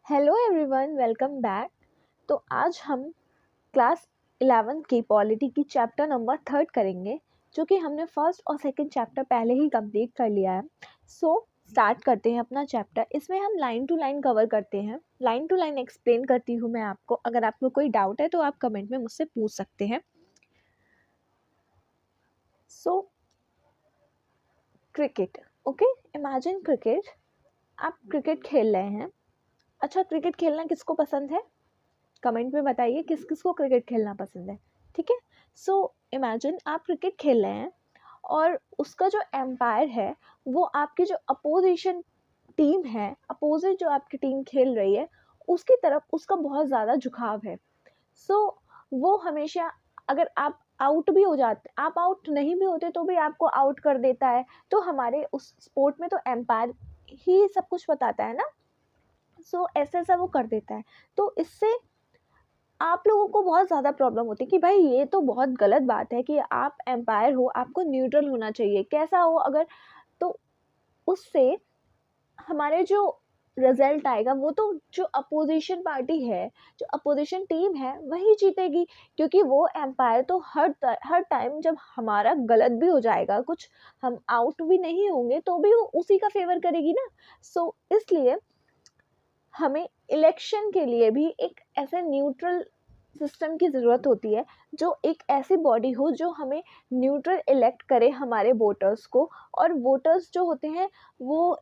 Hello everyone, welcome back. तो आज हम क्लास 11 की पॉलिटी की चैप्टर नंबर 3 करेंगे, जो कि हमने फर्स्ट और सेकंड चैप्टर पहले ही कंप्लीट कर लिया है। सो स्टार्ट करते हैं अपना चैप्टर। इसमें हम लाइन टू लाइन कवर करते हैं, लाइन टू लाइन एक्सप्लेन करती हूँ मैं आपको। अगर आपको कोई डाउट है तो आप कमेंट में मुझसे पूछ सकते हैं। सो क्रिकेट, ओके, इमेजिन क्रिकेट। आप क्रिकेट खेल रहे हैं। अच्छा, क्रिकेट खेलना किसको पसंद है? कमेंट में बताइए किस किस को क्रिकेट खेलना पसंद है। ठीक है। सो इमेजिन आप क्रिकेट खेल रहे हैं और उसका जो एम्पायर है वो आपकी जो अपोजिशन टीम है, अपोजिट जो आपकी टीम खेल रही है उसकी तरफ उसका बहुत ज़्यादा झुकाव है। सो वो हमेशा, अगर आप आउट भी हो जाते, आप आउट नहीं भी होते तो भी आपको आउट कर देता है। तो हमारे उस स्पोर्ट में तो एम्पायर ही सब कुछ बताता है ना। सो ऐसा ऐसा वो कर देता है। तो इससे आप लोगों को बहुत ज़्यादा प्रॉब्लम होती है कि भाई ये तो बहुत गलत बात है कि आप एम्पायर हो, आपको न्यूट्रल होना चाहिए। कैसा हो अगर, तो उससे हमारे जो रिजल्ट आएगा वो तो जो अपोजिशन पार्टी है, जो अपोजिशन टीम है वही जीतेगी। क्योंकि वो एम्पायर तो हर टाइम जब हमारा गलत भी हो जाएगा, कुछ हम आउट भी नहीं होंगे तो भी वो उसी का फेवर करेगी ना। सो इसलिए हमें इलेक्शन के लिए भी एक ऐसे न्यूट्रल सिस्टम की ज़रूरत होती है, जो एक ऐसी बॉडी हो जो हमें न्यूट्रल इलेक्ट करे हमारे वोटर्स को। और वोटर्स जो होते हैं वो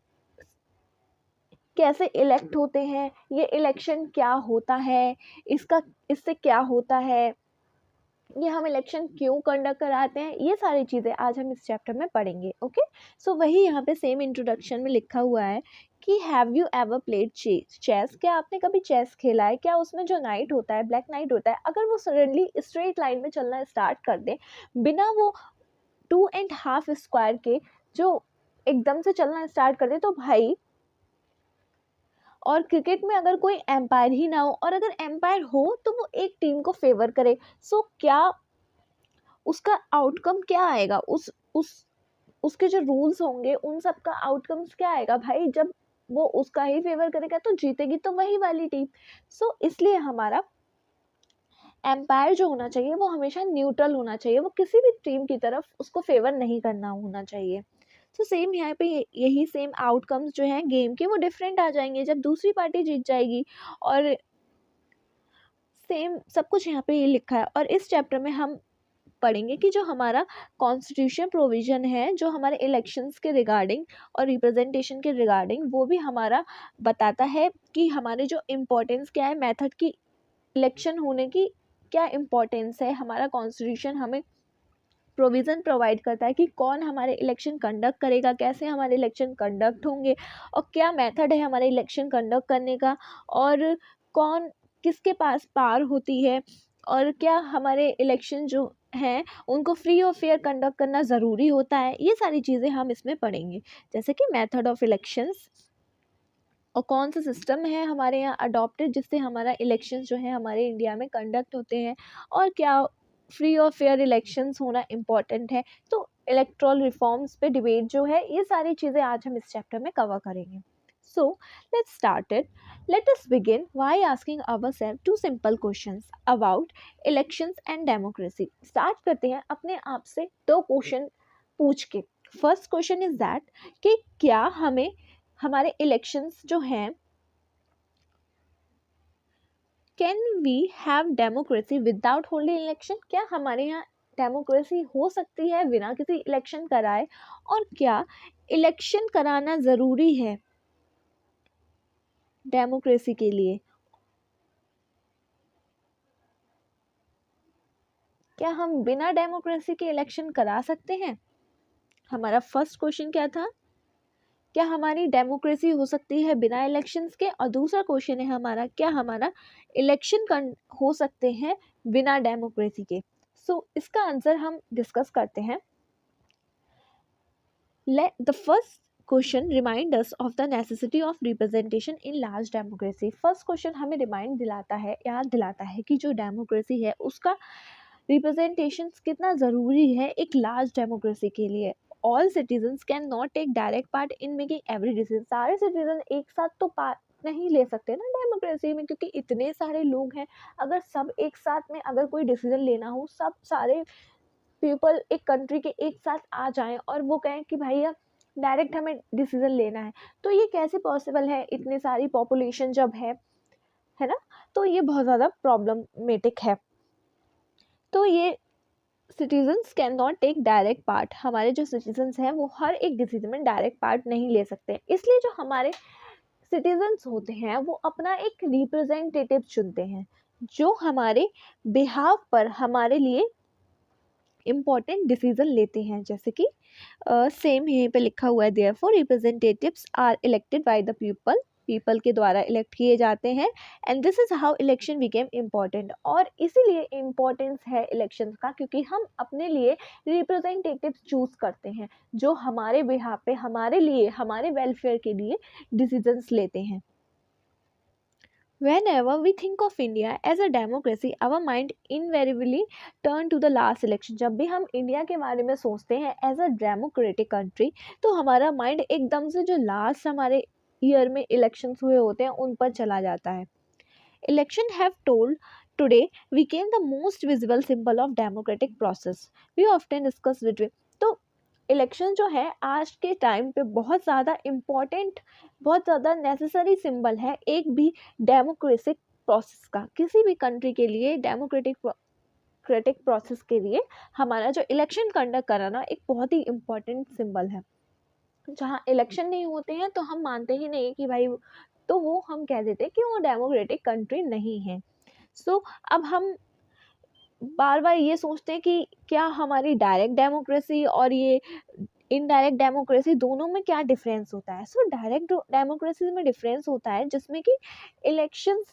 कैसे इलेक्ट होते हैं, ये इलेक्शन क्या होता है, इसका इससे क्या होता है, ये हम इलेक्शन क्यों कंडक्ट कराते हैं, ये सारी चीज़ें आज हम इस चैप्टर में पढ़ेंगे। ओके। सो वही यहाँ पे सेम इंट्रोडक्शन में लिखा हुआ है कि have you ever played chess? क्या आपने कभी चेस खेला है? क्या उसमें जो नाइट होता है, ब्लैक नाइट होता है, अगर वो सडनली स्ट्रेट लाइन में चलना स्टार्ट कर दे, बिना वो 2.5 स्क्वायर के जो एकदम से चलना स्टार्ट कर दे, तो भाई, और क्रिकेट में अगर कोई एम्पायर ही ना हो, और अगर एम्पायर हो तो वो एक टीम को फेवर करे, सो क्या उसका आउटकम क्या आएगा? उस उसके जो रूल्स होंगे उन सब का आउटकम्स क्या आएगा भाई? जब वो उसका ही फेवर करेगा तो जीतेगी तो वही वाली टीम। सो इसलिए हमारा एम्पायर जो होना चाहिए वो हमेशा न्यूट्रल होना चाहिए, वो किसी भी टीम की तरफ उसको फेवर नहीं करना होना चाहिए। तो सेम यहाँ पे यही सेम आउटकम्स जो हैं गेम के वो डिफरेंट आ जाएंगे जब दूसरी पार्टी जीत जाएगी। और सेम सब कुछ यहाँ पे ये लिखा है। और इस चैप्टर में हम पढ़ेंगे कि जो हमारा कॉन्स्टिट्यूशन प्रोविज़न है, जो हमारे इलेक्शंस के रिगार्डिंग और रिप्रेजेंटेशन के रिगार्डिंग, वो भी हमारा बताता है कि हमारे जो इम्पोर्टेंस क्या है, मेथड की इलेक्शन होने की क्या इम्पोर्टेंस है। हमारा कॉन्स्टिट्यूशन हमें प्रोविज़न प्रोवाइड करता है कि कौन हमारे इलेक्शन कंडक्ट करेगा, कैसे हमारे इलेक्शन कंडक्ट होंगे, और क्या मेथड है हमारे इलेक्शन कंडक्ट करने का, और कौन किसके पास पावर होती है, और क्या हमारे इलेक्शन जो हैं उनको फ्री और फेयर कंडक्ट करना ज़रूरी होता है। ये सारी चीज़ें हम इसमें पढ़ेंगे, जैसे कि मेथड ऑफ इलेक्शंस, और कौन सा सिस्टम है हमारे यहाँ अडॉप्टेड जिससे हमारा इलेक्शन जो है हमारे इंडिया में कंडक्ट होते हैं, और क्या फ्री और फेयर इलेक्शंस होना इम्पॉर्टेंट है। तो इलेक्ट्रल रिफॉर्म्स पे डिबेट जो है, ये सारी चीज़ें आज हम इस चैप्टर में कवर करेंगे। So let's start it. Let us begin by asking ourselves two simple questions about elections and democracy. Start करते हैं अपने आप से 2 क्वेश्चन पूछ के। फर्स्ट क्वेश्चन इज दैट कि क्या हमें हमारे इलेक्शंस जो हैं, can we have democracy without holding election? क्या हमारे यहाँ डेमोक्रेसी हो सकती है बिना किसी इलेक्शन कराए? और क्या इलेक्शन कराना ज़रूरी है डेमोक्रेसी के लिए? क्या हम बिना डेमोक्रेसी के इलेक्शन करा सकते हैं? हमारा फर्स्ट क्वेश्चन क्या था? क्या हमारी डेमोक्रेसी हो सकती है बिना इलेक्शंस के? और दूसरा क्वेश्चन है हमारा, क्या हमारा इलेक्शन हो सकते हैं बिना डेमोक्रेसी के? सो इसका आंसर हम डिस्कस करते हैं। Let the first question remind us of the necessity of representation in large democracy. First question हमें रिमाइंड दिलाता है, याद दिलाता है कि जो डेमोक्रेसी है उसका रिप्रेजेंटेशन कितना ज़रूरी है एक लार्ज डेमोक्रेसी के लिए। All citizens can not take direct part in making every decision. सारे सिटीजन एक साथ तो नहीं ले सकते ना डेमोक्रेसी में, क्योंकि इतने सारे लोग हैं। अगर सब एक साथ में अगर कोई डिसीजन लेना हो, सब सारे पीपल एक कंट्री के एक साथ आ जाएं और वो कहें कि भैया डायरेक्ट हमें डिसीजन लेना है, तो ये कैसे पॉसिबल है, इतनी सारी पॉपुलेशन जब है ना। तो ये बहुत ज़्यादा प्रॉब्लमेटिक है। तो ये citizens can not take direct part, हमारे जो सिटीजन्स हैं वो हर एक डिसीजन में डायरेक्ट पार्ट नहीं ले सकते। इसलिए जो हमारे सिटीजन्स होते हैं वो अपना एक रिप्रेजेंटेटिव चुनते हैं, जो हमारे बिहाफ पर हमारे लिए इम्पॉर्टेंट डिसीजन लेते हैं। जैसे कि सेम यहीं पे लिखा हुआ है, therefore representatives are elected by the people, people के द्वारा इलेक्ट किए जाते हैं। And this is how election became important, और इसीलिए इम्पोर्टेंस है इलेक्शन का, क्योंकि हम अपने लिए रिप्रेजेंटेटिव्स चूज करते हैं जो हमारे बिहाफ पे हमारे लिए हमारे वेलफेयर के लिए डिसीजंस लेते हैं। Whenever we think of India as a democracy, our mind invariably turn to the last election. जब भी हम इंडिया के बारे में सोचते हैं एज अ डेमोक्रेटिक कंट्री, तो हमारा माइंड एकदम से जो लास्ट हमारे ईयर में इलेक्शंस हुए होते हैं उन पर चला जाता है। Election have told today became the most visible symbol of democratic process. We often discuss between, तो इलेक्शन जो है आज के टाइम पे बहुत ज़्यादा इम्पॉर्टेंट, बहुत ज़्यादा नेसेसरी सिंबल है एक भी डेमोक्रेटिक प्रोसेस का। किसी भी कंट्री के लिए डेमोक्रेटिक प्रोसेस के लिए हमारा जो इलेक्शन कंडक्ट कराना एक बहुत ही इम्पॉर्टेंट सिंबल है। जहाँ इलेक्शन नहीं होते हैं तो हम मानते ही नहीं कि भाई, तो वो हम कह देते हैं कि वो डेमोक्रेटिक कंट्री नहीं है। सो अब हम बार बार ये सोचते हैं कि क्या हमारी डायरेक्ट डेमोक्रेसी और ये इनडायरेक्ट डेमोक्रेसी दोनों में क्या डिफरेंस होता है। सो डायरेक्ट डेमोक्रेसी में डिफरेंस होता है जिसमें कि इलेक्शन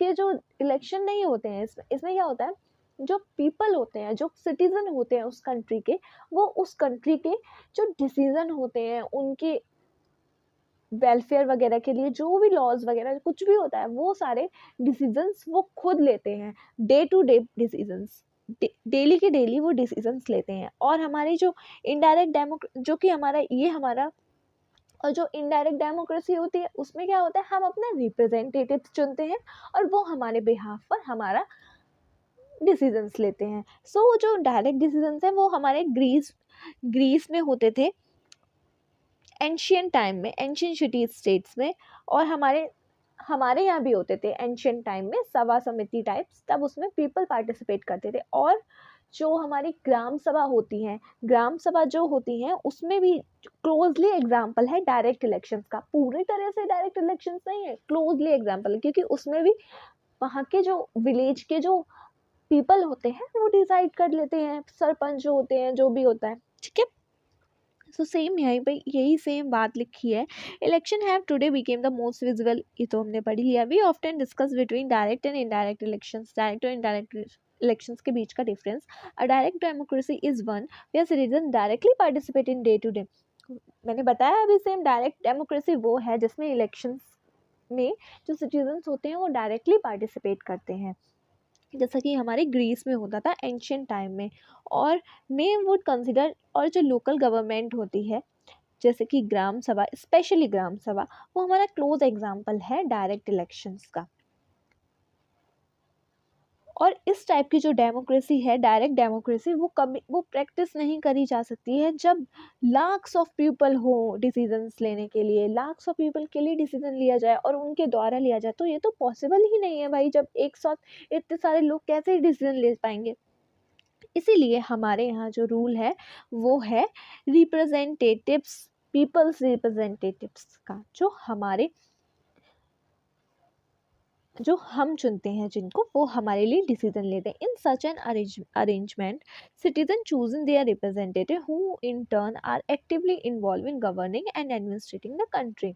के जो इलेक्शन नहीं होते हैं, इसमें क्या होता है, जो पीपल होते हैं, जो सिटीजन होते हैं उस कंट्री के, वो उस कंट्री के जो डिसीजन होते हैं उनके वेलफेयर वगैरह के लिए, जो भी लॉज वगैरह कुछ भी होता है, वो सारे डिसीजंस वो खुद लेते हैं। Day to day decisions, daily के डेली वो डिसीजंस लेते हैं। और हमारी जो इनडायरेक्ट जो कि हमारा और जो इनडायरेक्ट डेमोक्रेसी होती है उसमें क्या होता है, हम अपना रिप्रेजेंटेटिव चुनते हैं और वो हमारे बिहाफ पर हमारा डिसीजंस लेते हैं। सो जो डायरेक्ट डिसीजंस हैं वो हमारे ग्रीस में होते थे एंशियंट टाइम में, एंशियंट सिटी स्टेट्स में, और हमारे यहाँ भी होते थे एंशियंट टाइम में सभा समिति टाइप्स, तब उसमें पीपल पार्टिसिपेट करते थे। और जो हमारी ग्राम सभा होती हैं, ग्राम सभा जो होती हैं उसमें भी क्लोजली एग्जाम्पल है डायरेक्ट इलेक्शंस का। पूरी तरह से डायरेक्ट इलेक्शंस नहीं है, क्लोजली एग्जाम्पल है, क्योंकि उसमें भी वहाँ के जो विलेज के जो पीपल होते हैं वो डिसाइड कर लेते हैं, सरपंच जो होते हैं, जो भी होता है, ठीक है। सो सेम यहीं पे यही सेम बात लिखी है। Election have today became the most visible, ये तो हमने पढ़ी लिया। We often discuss between direct and indirect elections, direct और इनडायरेक्ट इलेक्शंस के बीच का difference. A direct democracy is one where citizen directly participate in day to day. मैंने बताया अभी, सेम डायरेक्ट डेमोक्रेसी वो है जिसमें इलेक्शंस में जो सिटीजन्स होते हैं वो डायरेक्टली पार्टिसिपेट करते हैं, जैसा कि हमारे ग्रीस में होता था एंशियंट टाइम में। और मे वुड कंसिडर, और जो लोकल गवर्नमेंट होती है जैसे कि ग्राम सभा, स्पेशली ग्राम सभा, वो हमारा क्लोज एग्जाम्पल है डायरेक्ट इलेक्शंस का। और इस टाइप की जो डेमोक्रेसी है, डायरेक्ट डेमोक्रेसी, वो कभी वो प्रैक्टिस नहीं करी जा सकती है जब लाख्स ऑफ पीपल हो डिसीजंस लेने के लिए, लाख्स ऑफ पीपल के लिए डिसीजन लिया जाए और उनके द्वारा लिया जाए, तो ये तो पॉसिबल ही नहीं है भाई। जब एक साथ इतने सारे लोग कैसे डिसीजन ले पाएंगे। इसीलिए हमारे यहाँ जो रूल है वो है रिप्रेजेंटेटिव्स, पीपल्स रिप्रेजेंटेटिव्स का, जो हम चुनते हैं जिनको, वो हमारे लिए डिसीजन लेते हैं। In such an arrangement citizen chosen their representative who in turn are actively involve in governing and administrating the country.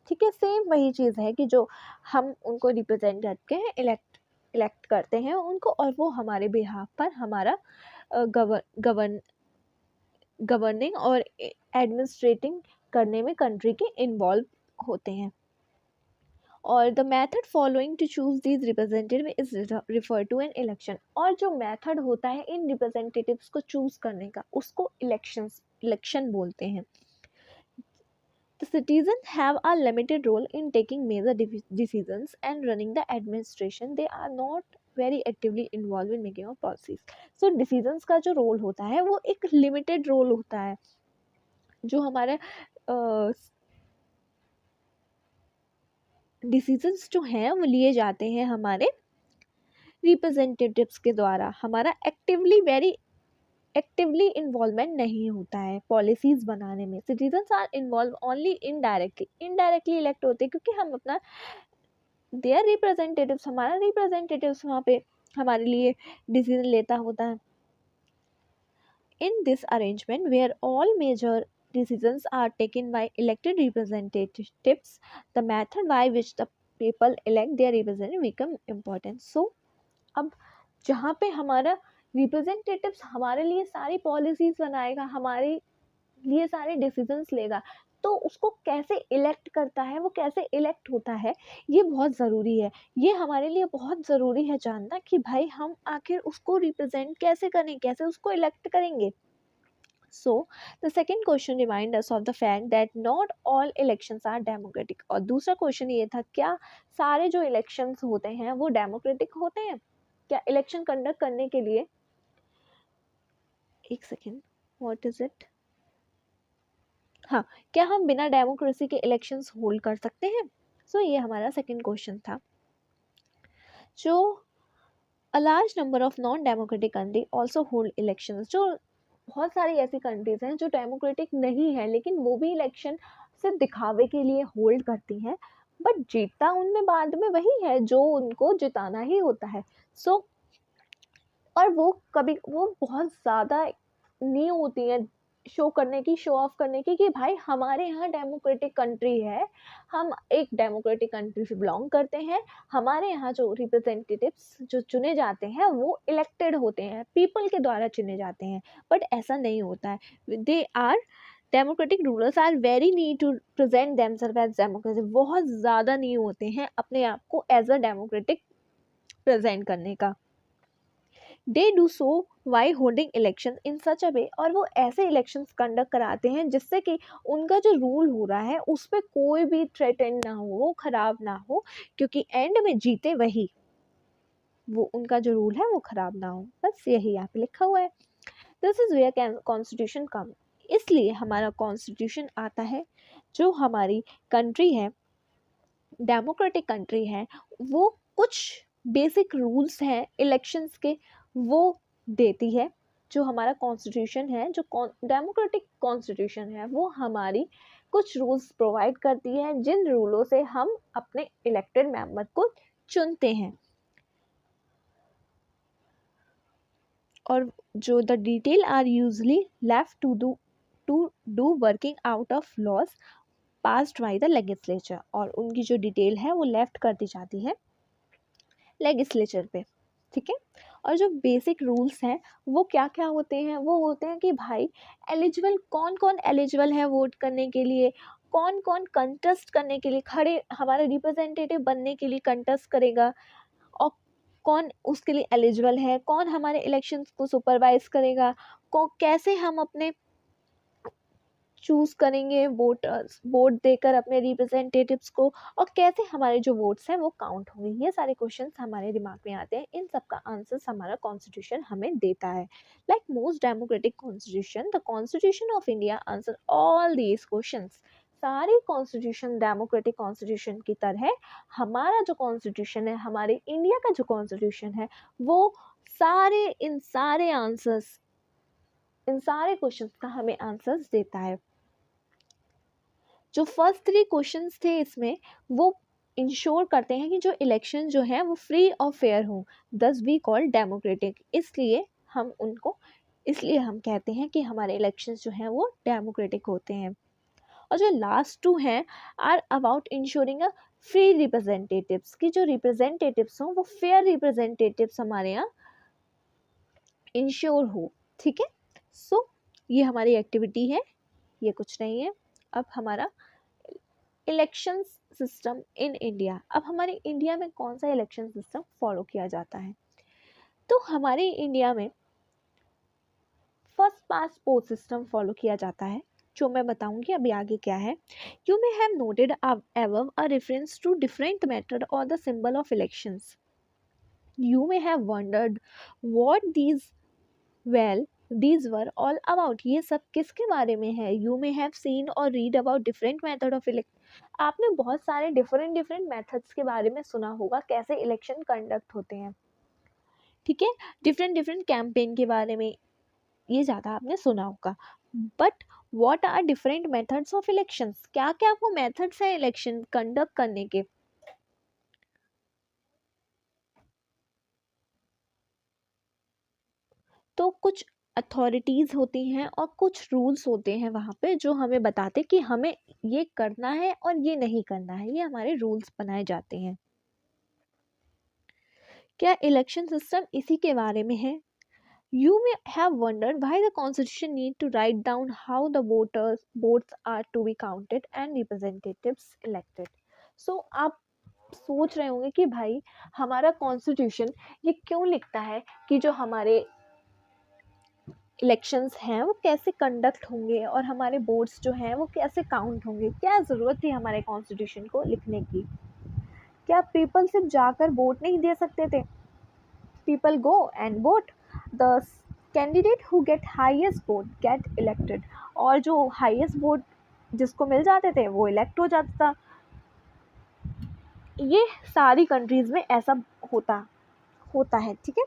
ठीक है, सेम वही चीज़ है कि जो हम उनको रिप्रेजेंट करके इलेक्ट करते हैं उनको, और वो हमारे बिहाफ पर हमारा गवर्निंग और एडमिनिस्ट्रेटिंग करने में कंट्री के इन्वॉल्व होते हैं। और the method following to choose these representative is refer to an election. और जो मेथड होता है इन रिप्रेजेंटेटिव्स को चूज करने का उसको इलेक्शन बोलते हैं। The citizens have a limited role in taking major decisions and running the administration. They are not very actively involved in making of policies. So decisions का जो रोल होता है वो एक लिमिटेड रोल होता है. जो हमारे डिसीजंस जो हैं वो लिए जाते हैं हमारे रिप्रेजेंटेटिव्स के द्वारा. हमारा एक्टिवली इन्वॉल्वमेंट नहीं होता है पॉलिसीज बनाने में. Citizens are involve only indirectly elect होते हैं क्योंकि हम अपना देयर रिप्रेजेंटेटिव्स, हमारा रिप्रेजेंटेटिव्स वहाँ पे हमारे लिए डिसीजन लेता होता है. In this arrangement where all major decisions are taken by elected representatives, the method by which the people elect their representative become important. So अब जहाँ पे हमारा रिप्रेजेंटेटिव्स हमारे लिए सारी पॉलिसीज बनाएगा, हमारे लिए सारे डिसीजंस लेगा, तो उसको कैसे इलेक्ट करता है, वो कैसे इलेक्ट होता है, ये बहुत ज़रूरी है. ये हमारे लिए बहुत ज़रूरी है जानना कि भाई हम आखिर उसको रिप्रेजेंट कैसे करें, कैसे उसको इलेक्ट करेंगे. So the second question reminds us of the fact that not all elections are democratic. और दूसरा क्वेश्चन ये था, क्या सारे जो इलेक्शंस होते हैं वो डेमोक्रेटिक होते हैं? क्या इलेक्शन कंडक्ट करने के लिए, एक सेकेंड, व्हाट इज इट, हाँ, क्या हम बिना डेमोक्रेसी के इलेक्शंस होल्ड कर सकते हैं? सो ये हमारा सेकेंड क्वेश्चन था. जो a large number of non democratic country also hold elections. जो बहुत सारी ऐसी कंट्रीज हैं जो डेमोक्रेटिक नहीं है लेकिन वो भी इलेक्शन सिर्फ दिखावे के लिए होल्ड करती हैं, बट जीतता उनमें बाद में वही है जो उनको जिताना ही होता है. सो और वो कभी वो बहुत ज़्यादा नहीं होती हैं शो करने की, शो ऑफ करने की कि भाई हमारे यहाँ डेमोक्रेटिक कंट्री है, हम एक डेमोक्रेटिक कंट्री से बिलोंग करते हैं, हमारे यहाँ जो रिप्रेजेंटेटिव्स जो चुने जाते हैं वो इलेक्टेड होते हैं, पीपल के द्वारा चुने जाते हैं. बट ऐसा नहीं होता है. They are democratic rulers are very need to present themselves as democracy. बहुत ज़्यादा नहीं होते हैं अपने आप को एज अ डेमोक्रेटिक प्रेजेंट करने का. They do so by holding election in such a way. और वो ऐसे इलेक्शंस कंडक्ट कराते हैं जिससे कि उनका जो रूल हो रहा है उस पर कोई भी थ्रेटन ना हो, वो खराब ना हो, क्योंकि एंड में जीते वही, वो उनका जो रूल है वो खराब ना हो. बस यही यहाँ पे लिखा हुआ है. दिस इज वेयर कॉन्स्टिट्यूशन कम. इसलिए हमारा कॉन्स्टिट्यूशन आता है. जो हमारी कंट्री है, डेमोक्रेटिक कंट्री है, वो कुछ बेसिक रूल्स हैं इलेक्शंस के, वो देती है. जो हमारा कॉन्स्टिट्यूशन है, जो डेमोक्रेटिक कॉन्स्टिट्यूशन है, वो हमारी कुछ रूल्स प्रोवाइड करती है जिन रूलों से हम अपने इलेक्टेड मेंबर को चुनते हैं. और जो the detail are usually left to do working out of laws passed by the legislature. और उनकी जो डिटेल है वो लेफ्ट कर दी जाती है लेजिस्लेचर पे. ठीक है. और जो बेसिक रूल्स हैं वो क्या क्या होते हैं? वो होते हैं कि भाई एलिजिबल कौन कौन एलिजिबल है वोट करने के लिए, कौन कौन कंटेस्ट करने के लिए खड़े, हमारे रिप्रेजेंटेटिव बनने के लिए कंटेस्ट करेगा, और कौन उसके लिए एलिजिबल है, कौन हमारे इलेक्शंस को सुपरवाइज करेगा, कैसे हम अपने चूज़ करेंगे वोट देकर अपने रिप्रेजेंटेटिव्स को, और कैसे हमारे जो वोट्स हैं वो काउंट होंगे. ये सारे क्वेश्चंस हमारे दिमाग में आते हैं. इन सब का आंसर्स हमारा कॉन्स्टिट्यूशन हमें देता है. Like most democratic constitution, the constitution of India answer all these questions. सारे कॉन्स्टिट्यूशन डेमोक्रेटिक कॉन्स्टिट्यूशन की तरह हमारा जो कॉन्स्टिट्यूशन है, हमारे इंडिया का जो कॉन्स्टिट्यूशन है, वो इन सारे क्वेश्चंस का हमें आंसर्स देता है. जो फर्स्ट 3 क्वेश्चंस थे इसमें, वो इंश्योर करते हैं कि जो इलेक्शन जो है वो फ्री और फेयर हो, दस वी कॉल डेमोक्रेटिक. इसलिए हम कहते हैं कि हमारे इलेक्शंस जो हैं वो डेमोक्रेटिक होते हैं. और जो लास्ट 2 हैं are about ensuring a free representatives, की जो रिप्रेजेंटेटिव्स हों वो फेयर रिप्रेजेंटेटिव्स हमारे यहाँ इंश्योर हो. ठीक है. सो ये हमारी एक्टिविटी है, ये कुछ नहीं है. अब हमारा इलेक्शन सिस्टम इन इंडिया. अब हमारे इंडिया में कौन सा इलेक्शन सिस्टम फॉलो किया जाता है? तो हमारे इंडिया में first past post system follow किया जाता है. जो मैं बताऊंगी अभी आगे क्या है. You may have noted above a reference to different method or the symbol of elections. You may have wondered what these were all about. ये सब किसके बारे में है? You may have seen or read about different method of election. आपने बहुत सारे different methods के बारे में सुना होगा कैसे इलेक्शन कंडक्ट होते हैं, ठीक है. different कैंपेन के बारे में ये ज़्यादा आपने सुना होगा. But what are different methods of elections? क्या क्या वो मेथड्स हैं इलेक्शन कंडक्ट करने के? तो कुछ अथॉरिटीज़ होती हैं और कुछ रूल्स होते हैं वहाँ पे जो हमें बताते कि हमें ये करना है और ये नहीं करना है. ये हमारे रूल्स बनाए जाते हैं. क्या इलेक्शन सिस्टम इसी के बारे में है? You may have wondered why the constitution need to write down how the votes are to be counted and representatives elected. So आप सोच रहे होंगे कि भाई हमारा कॉन्स्टिट्यूशन ये क्यों लिखता है कि जो हमारे इलेक्शंस हैं वो कैसे कंडक्ट होंगे और हमारे वोट्स जो हैं वो कैसे काउंट होंगे. क्या ज़रूरत थी हमारे कॉन्स्टिट्यूशन को लिखने की? क्या पीपल सिर्फ जाकर वोट नहीं दे सकते थे? People go and vote. The candidate who get highest vote get elected. और जो highest vote जिसको मिल जाते थे वो elect हो जाता था. ये सारी कंट्रीज में ऐसा होता है, ठीक है.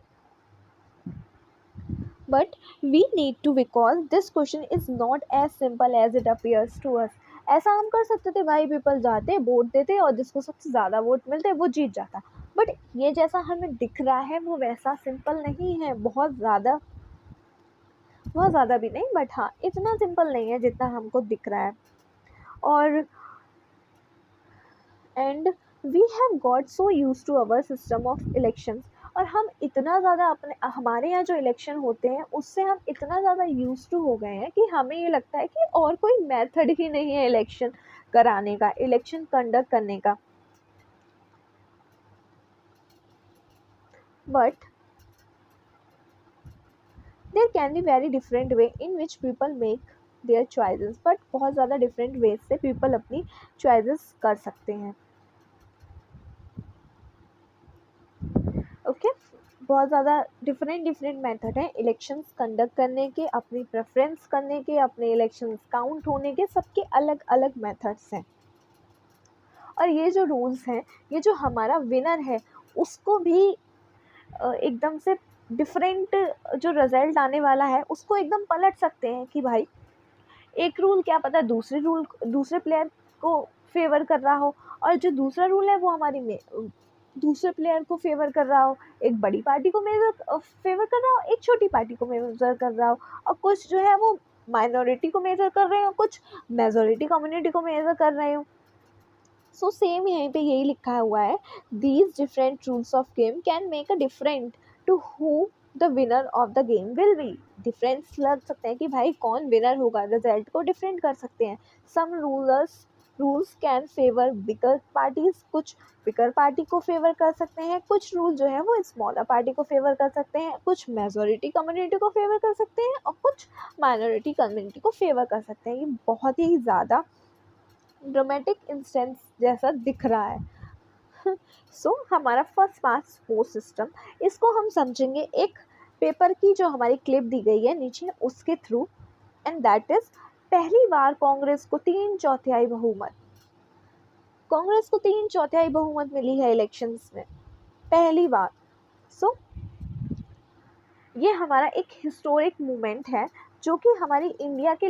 But we need to recall this question is not as simple as it appears to us. ऐसा हम कर सकते थे भाई, पीपल जाते वोट देते और जिसको सबसे ज़्यादा वोट मिलते वो जीत जाता. बट ये जैसा हमें दिख रहा है वो वैसा सिंपल नहीं है. बहुत ज़्यादा भी नहीं, बट हाँ इतना सिंपल नहीं है जितना हमको दिख रहा है. और and we have got so use to our system of elections. और हम इतना ज़्यादा हमारे यहाँ जो इलेक्शन होते हैं उससे हम इतना ज़्यादा यूज टू हो गए हैं कि हमें ये लगता है कि और कोई मेथड ही नहीं है इलेक्शन कराने का, इलेक्शन कंडक्ट करने का. But there can be very different way in which people make their choices. But बहुत ज़्यादा डिफरेंट वेज से पीपल अपनी चॉइसेस कर सकते हैं. ओके बहुत ज़्यादा डिफरेंट मेथड हैं इलेक्शंस कंडक्ट करने के, अपनी प्रेफरेंस करने के, अपने इलेक्शंस काउंट होने के, सबके अलग अलग मेथड्स हैं. और ये जो रूल्स हैं, ये जो हमारा विनर है उसको भी एकदम से डिफरेंट जो रिज़ल्ट आने वाला है उसको एकदम पलट सकते हैं कि भाई एक रूल क्या पता दूसरे प्लेयर को फेवर कर रहा हो और जो दूसरा रूल है वो हमारी दूसरे प्लेयर को फेवर कर रहा हो. एक बड़ी पार्टी को फेवर कर रहा हो, एक छोटी पार्टी को मेजर कर रहा हो, और कुछ जो है वो माइनॉरिटी को मेजर कर रहे हो, कुछ मेजॉरिटी कम्युनिटी को मेजर कर रहे हो. सो सेम यहीं पे यही लिखा हुआ है, these different rules of game can make a different to who the winner of the game will be. Difference लग सकते हैं कि भाई कौन विनर होगा, रिजल्ट को डिफरेंट कर सकते हैं. Some rules can favour bigger parties, कुछ बिगर पार्टी को फेवर कर सकते हैं, कुछ रूल जो है वो स्मॉलर पार्टी को फेवर कर सकते हैं, कुछ मेजॉरिटी कम्युनिटी को फेवर कर सकते हैं और कुछ माइनॉरिटी कम्युनिटी को फेवर कर सकते हैं. ये बहुत ही ज़्यादा ड्रामेटिक इंस्टेंस जैसा दिख रहा है. सो हमारा फर्स्ट पार्ट स्पोर्ट सिस्टम, इसको हम समझेंगे एक पेपर की जो हमारी क्लिप दी गई है नीचे उसके थ्रू. एंड दैट इज पहली बार कांग्रेस को 3/4 बहुमत. कांग्रेस को 3/4 बहुमत मिली है इलेक्शंस में पहली बार. सो ये हमारा एक हिस्टोरिक मूवमेंट है जो कि हमारी इंडिया के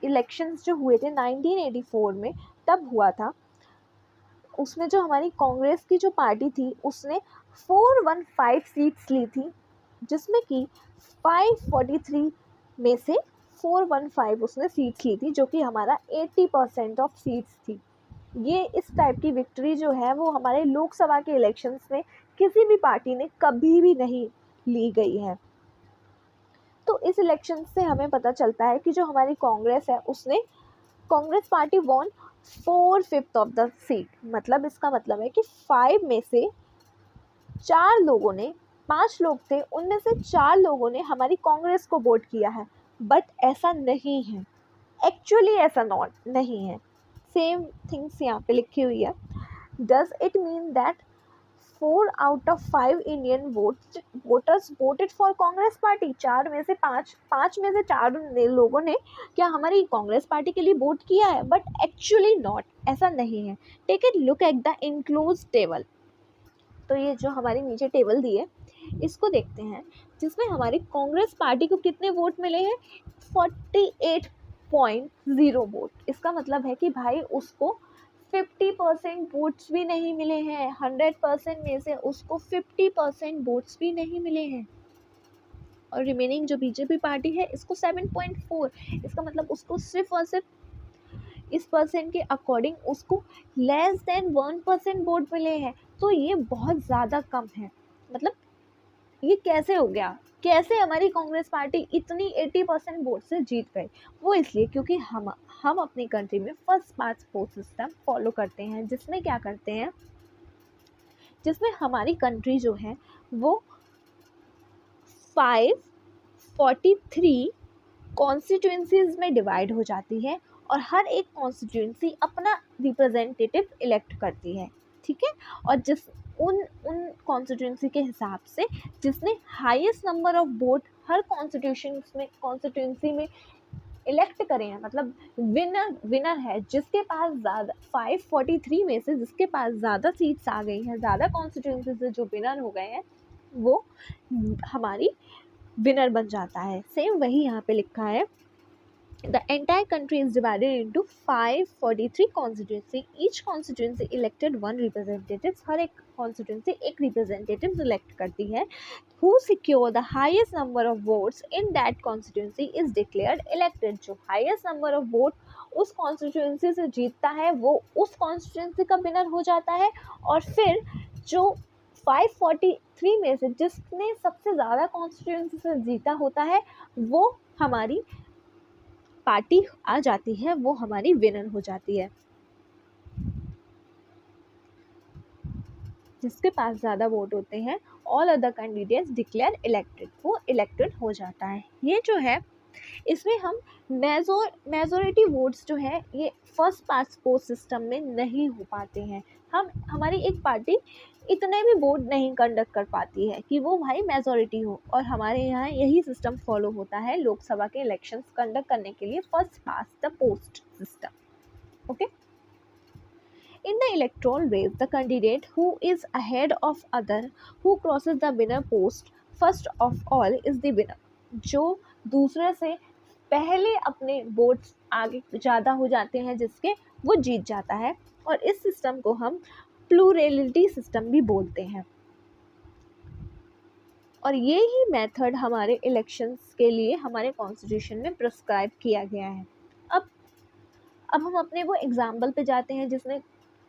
इलेक्शंस जो हुए थे 1984 में तब हुआ था. उसमें जो हमारी कांग्रेस की जो पार्टी थी उसने 415 सीट्स ली थी, जिसमें कि 543 में से 415 उसने सीट्स ली थी, जो कि हमारा 80% ऑफ सीट्स थी. ये इस टाइप की विक्ट्री जो है वो हमारे लोकसभा के इलेक्शंस में किसी भी पार्टी ने कभी भी नहीं ली गई है. तो इस इलेक्शन से हमें पता चलता है कि जो हमारी कांग्रेस है उसने Congress party won 4/5 of the seat. मतलब इसका मतलब है कि 5 में से 4 लोगों ने, 5 लोग थे उनमें से 4 लोगों ने हमारी कांग्रेस को वोट किया है. बट ऐसा नहीं है. एक्चुअली ऐसा नॉट नहीं है, सेम थिंग्स यहाँ पे लिखी हुई है। Does it mean that 4 out of 5 Indian voters voted for Congress party? 4 में से 5 में से 4 लोगों ने क्या हमारी कांग्रेस पार्टी के लिए वोट किया है? बट एक्चुअली नॉट, ऐसा नहीं है। Take a look at the enclosed table. तो ये जो हमारे नीचे टेबल दी है इसको देखते हैं, जिसमें हमारी कांग्रेस पार्टी को कितने वोट मिले हैं? 48.0 वोट। इसका मतलब है कि भाई उसको 50% वोट्स भी नहीं मिले हैं। 100% में से उसको 50% वोट्स भी नहीं मिले हैं। और रिमेनिंग जो बीजेपी पार्टी है इसको 7.4। इसका मतलब उसको सिर्फ और सिर्फ इस परसेंट के अकॉर्डिंग उसको लेस देन 1% वोट मिले हैं। तो ये बहुत ज़्यादा कम है। मतलब ये कैसे हो गया? कैसे हमारी कांग्रेस पार्टी इतनी 80% वोट से जीत गई? वो इसलिए क्योंकि हम अपनी कंट्री में first past post system follow करते हैं, जिसमें क्या करते हैं, जिसमें हमारी कंट्री जो है वो 543 कॉन्स्टिट्यूंसीज में डिवाइड हो जाती है और हर एक कॉन्स्टिट्यूंसी अपना रिप्रेजेंटेटिव इलेक्ट करती है, ठीक है। और जिस उन कॉन्स्टिट्यूंसी के हिसाब से जिसने highest number of vote her constituency में इलेक्ट करे हैं, मतलब विनर है जिसके पास ज़्यादा 543 में से जिसके पास ज़्यादा सीट्स आ गई हैं, ज़्यादा कॉन्स्टिट्यूंसी से जो विनर हो गए हैं वो हमारी विनर बन जाता है। सेम वही यहाँ पे लिखा है। The entire country is divided into 543 constituency. Each constituency elected one representative. हर एक constituency एक representative elect करती है. Who secure the highest number of votes in that constituency is declared elected. जो highest number of vote उस constituency से जीतता है वो उस constituency का winner हो जाता है। और फिर जो 543 में से जिसने सबसे ज़्यादा constituency से जीता होता है वो हमारी पार्टी आ जाती है, वो हमारी विनर हो जाती है। जिसके पास ज़्यादा वोट होते हैं all other candidates declare elected, वो इलेक्टेड हो जाता है। ये जो है इसमें हम मेजोरिटी वोट्स जो है ये फर्स्ट पास्ट पोस्ट सिस्टम में नहीं हो पाते हैं। हमारी एक पार्टी इतने भी वोट नहीं कंडक्ट कर पाती है कि वो भाई मेजोरिटी हो। और हमारे यहाँ यही सिस्टम फॉलो होता है लोकसभा के इलेक्शंस कंडक्ट करने के लिए, first past the post system. Okay, in the electoral race the candidate who is ahead of other who crosses the winner post first of all is the winner। जो दूसरे से पहले अपने वोट्स आगे ज़्यादा हो जाते हैं जिसके, वो जीत जाता है। और इस सिस्टम को हम प्लूरलिटी सिस्टम भी बोलते हैं। और ये ही मेथड हमारे इलेक्शंस के लिए हमारे कॉन्स्टिट्यूशन में प्रिस्क्राइब किया गया है। अब हम अपने वो एग्जाम्पल पे जाते हैं जिसमें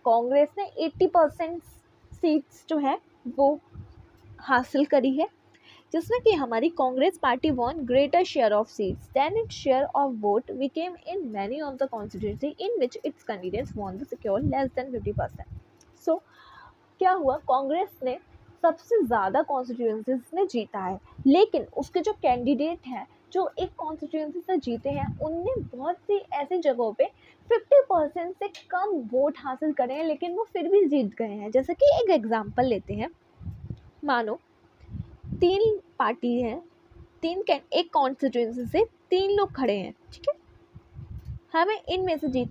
कांग्रेस ने 80% सीट्स जो है वो हासिल करी है, जिसमें कि हमारी Congress party won greater share of seats than its share of vote became in many of the constituency in which its candidates won the secure less than 50%। So क्या हुआ, कांग्रेस ने सबसे ज़्यादा कॉन्स्टिट्यूंसीज में जीता है, लेकिन उसके जो कैंडिडेट हैं जो एक कॉन्स्टिट्यूंसी से जीते हैं उनने बहुत सी ऐसी जगहों पे 50% से कम वोट हासिल करे हैं, लेकिन वो फिर भी जीत गए हैं। जैसे कि एक एग्जांपल लेते हैं, मानो 3 पार्टी हैं, एक कॉन्स्टिट्यूंसी से 3 लोग खड़े हैं, ठीक है। हमें इनमें से